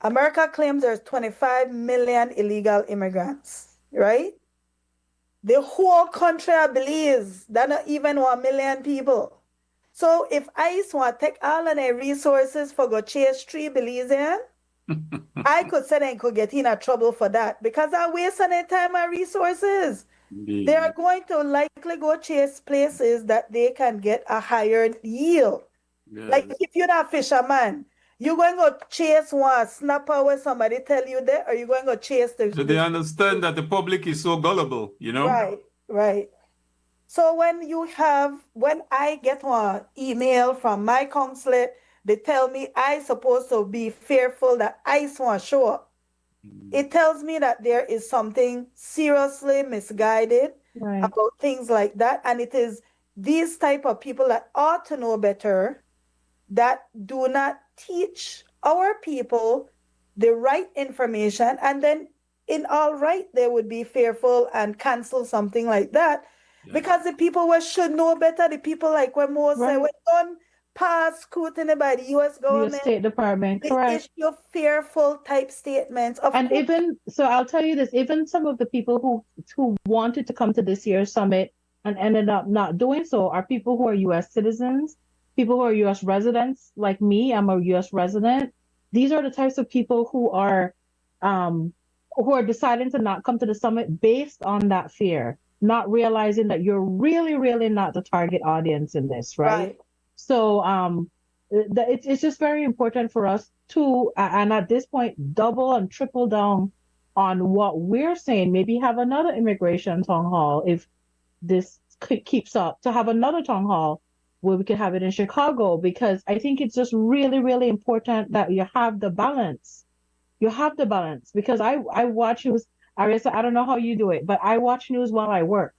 America claims there's 25 million illegal immigrants, right? The whole country, I believe, that not even 1 million people. So if ICE want to take all of their resources for go chase 3 Belizean, I could say they could get in a trouble for that because they're wasting their time and resources. They are going to likely go chase places that they can get a higher yield. Like if you're a fisherman, you're going to chase one snapper where somebody tell you that, or you're going to chase the... So they understand that the public is so gullible, you know? Right, right. So when I get one email from my consulate, they tell me I supposed to be fearful that ICE won't show up. It tells me that there is something seriously misguided about things like that. And it is these type of people that ought to know better that do not teach our people the right information. And then in all right, they would be fearful and cancel something like that. Because the people who should know better, the people like when Mo say, when done past scrutiny by the U.S. government, U.S. State Department, correct. Issue fearful type statements. And even, so I'll tell you this, even some of the people who wanted to come to this year's summit and ended up not doing so are people who are U.S. citizens, people who are U.S. residents, like me, I'm a U.S. resident. These are the types of people who are deciding to not come to the summit based on that fear, not realizing that you're really, really not the target audience in this, right? So it's just very important for us to, and at this point, double and triple down on what we're saying. Maybe have another immigration town hall if this keeps up, to have another town hall where we can have it in Chicago, because I think it's just really, really important that you have the balance. You have the balance, because I watch news. Arisa, I don't know how you do it, but I watch news while I work.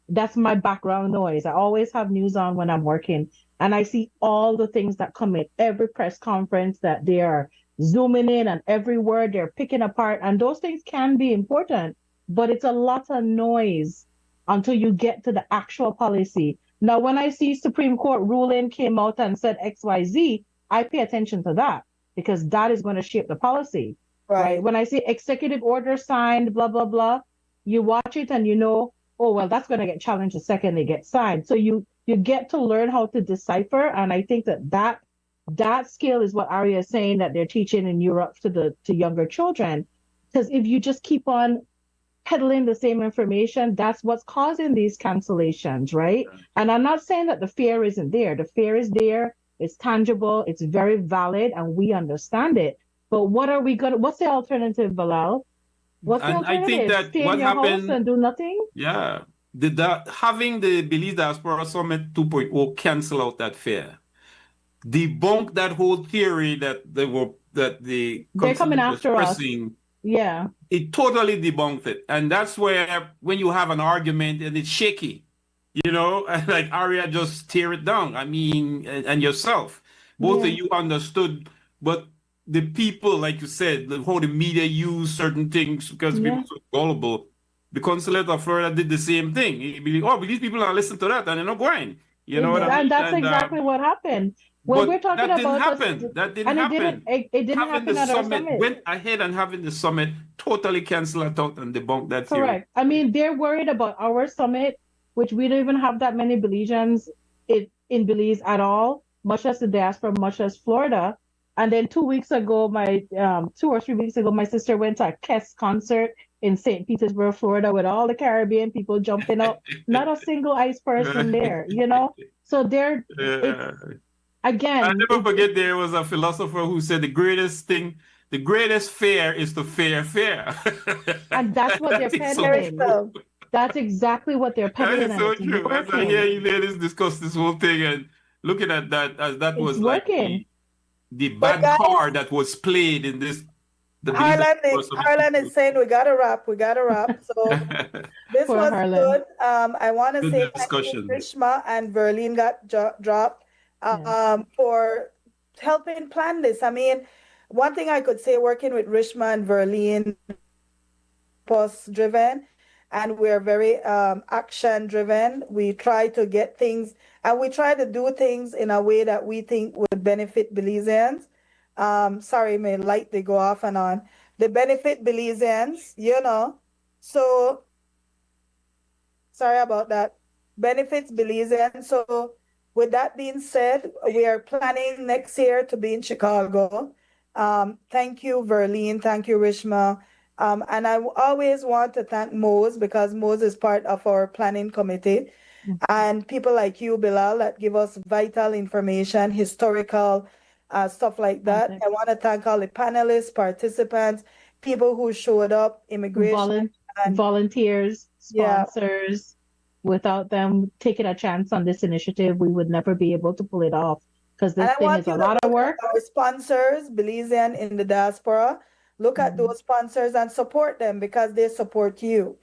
That's my background noise. I always have news on when I'm working, and I see all the things that come in every press conference that they are zooming in, and every word they're picking apart. And those things can be important, but it's a lot of noise until you get to the actual policy. Now, when I see Supreme Court ruling came out and said XYZ, I pay attention to that, because that is going to shape the policy. Right. When I see executive order signed, blah, blah, blah, you watch it and you know, oh, well, that's going to get challenged the second they get signed. So you get to learn how to decipher. And I think that skill is what ARIA is saying that they're teaching in Europe to younger children. Because if you just keep on peddling the same information, that's what's causing these cancellations, right? And I'm not saying that the fear isn't there. The fear is there. It's tangible. It's very valid, and we understand it. But what's the alternative, Bilal? What's the And I think alternative? that Stay in what your house happened, and do nothing? yeah, having the Belize Diaspora Summit 2.0 cancel out that fear, debunk that whole theory that the They're coming continent was after us. pressing. Yeah. It totally debunked it. And that's where when you have an argument and it's shaky, like ARIA just tear it down. I mean, and yourself, both of Yeah. you understood, but the people, like you said, how the media use certain things because people Yeah. are so gullible. The consulate of Florida did the same thing. He believe, oh, but these people are listening to that and they're not going. You know what I mean? And that's And exactly what happened. When we're but talking that didn't about us, happen. That didn't and happen. it didn't Having the happen at our summit summit. went ahead and having the summit totally cancel it out and debunk that theory. Correct. I mean, they're worried about our summit, which we don't even have that many Belizeans in Belize at all, much less the diaspora, much less Florida. And then 2 weeks ago, 2 or 3 weeks ago, my sister went to a Kes concert in St. Petersburg, Florida, with all the Caribbean people jumping up. Not a single ICE person there, So they're Yeah. again. I'll never forget there was a philosopher who said the greatest fear is to fear fear. And that's what they're That is so peddling. true. That's exactly what they're That peddling, is and so it's true. As I working. hear you ladies discuss this whole thing and looking at that as that It's was like working. the But bad guys, card that was played in this. Harlan is saying we gotta wrap. So this For was Harlan. good. I want to Good say thank you, discussion. Rishma and Verlene got dropped for helping plan this. I mean, one thing I could say working with Rishma and Verlene, purpose driven, and we're very action driven. We try to get things, and we try to do things in a way that we think would benefit Belizeans. Sorry, my light they go off and on. They benefit Belizeans, So sorry about that. Benefits Belizeans. So with that being said, we are planning next year to be in Chicago. Thank you, Verlene. Thank you, Rishma. And I always want to thank Mose because Mose is part of our planning committee. And people like you, Bilal, that give us vital information, historical stuff like that. I want to thank all the panelists, participants, people who showed up, immigration. Volunteers, Yeah. sponsors. Without them taking a chance on this initiative, we would never be able to pull it off because this thing is a lot of work. Our sponsors, Belizean in the diaspora, look at those sponsors and support them because they support you.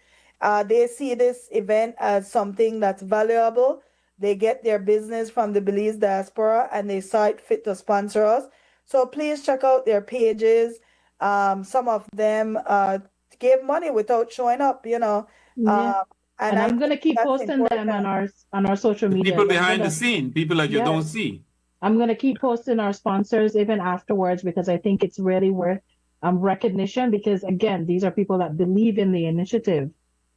They see this event as something that's valuable. They get their business from the Belize diaspora and they saw it fit to sponsor us. So please check out their pages. Some of them gave money without showing up, And I'm gonna keep posting them on our social media. People behind the scene, people that you don't see. I'm gonna keep posting our sponsors even afterwards because I think it's really worth recognition because again, these are people that believe in the initiative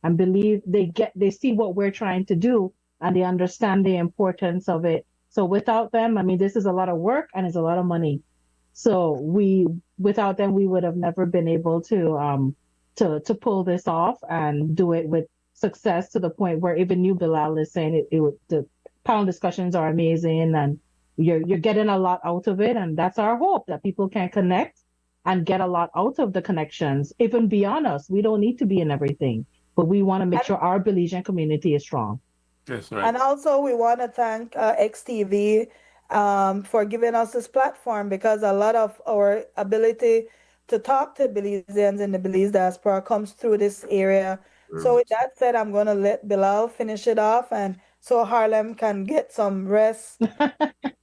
and believe they see what we're trying to do and they understand the importance of it. So without them, I mean, this is a lot of work and it's a lot of money. So without them, we would have never been able to pull this off and do it with success to the point where even you, Bilal, is saying the panel discussions are amazing and you're getting a lot out of it. And that's our hope, that people can connect and get a lot out of the connections, even beyond us. We don't need to be in everything, but we want to make sure our Belizean community is strong. That's right. And also we want to thank XTV for giving us this platform because a lot of our ability to talk to Belizeans in the Belize diaspora comes through this area. So with that said, I'm going to let Bilal finish it off and so Harlem can get some rest.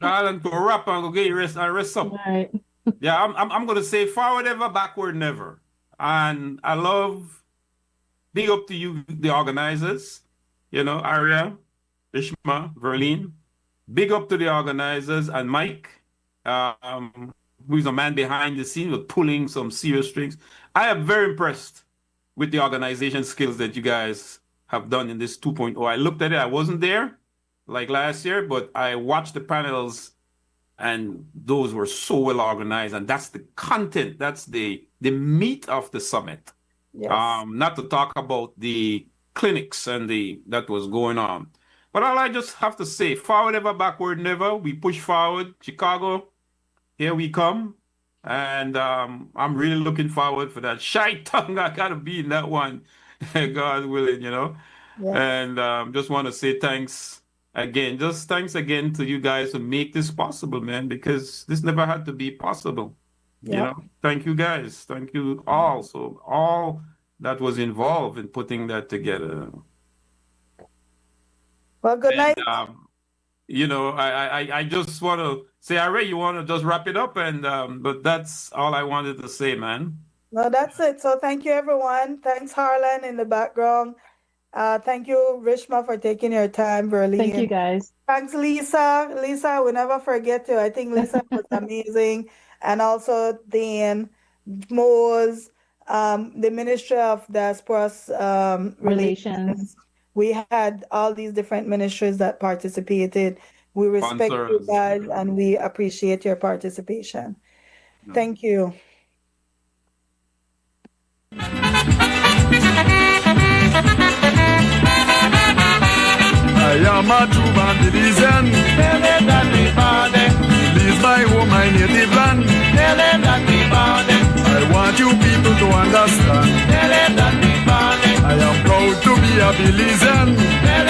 Harlem, go wrap and go get your rest and rest up. Right. Yeah, I'm going to say forward ever, backward never. And I love, big up to you, the organizers, ARIA, Rishma, Verlene. Big up to the organizers and Mike, who's a man behind the scene with pulling some serious strings. I am very impressed with the organization skills that you guys have done in this 2.0. I looked at it, I wasn't there like last year, but I watched the panels and those were so well organized. And that's the content, that's the meat of the summit. Yes. Not to talk about the clinics and that was going on. But all I just have to say, forward ever, backward never. We push forward. Chicago, here we come. And I'm really looking forward for that. Shy tongue, I gotta be in that one, God willing, you know. Yeah. And just want to say thanks again. Just thanks again to you guys to make this possible, man, because this never had to be possible. You Yeah. know, thank you guys. Thank you all. So all that was involved in putting that together. Well, good night. And, you know, I just want to say, ARIA, you want to just wrap it up, and but that's all I wanted to say, man. No, that's it. So thank you, everyone. Thanks, Harlan, in the background. Thank you, Rishma, for taking your time, Verlene. Thank you, guys. Thanks, Lisa. Lisa, we never forget you. I think Lisa was amazing. And also Dan, Mose, the Ministry of Diaspora Relations. We had all these different ministries that participated. We respect you Sponsors. guys and we appreciate your participation. Thank you. I am a true Belizean. Tell them that we bound it. Belize my home, my native land. Tell them that we bound it. I want you people to understand. Tell them that we bound it. I am proud to be a Belizean. Tell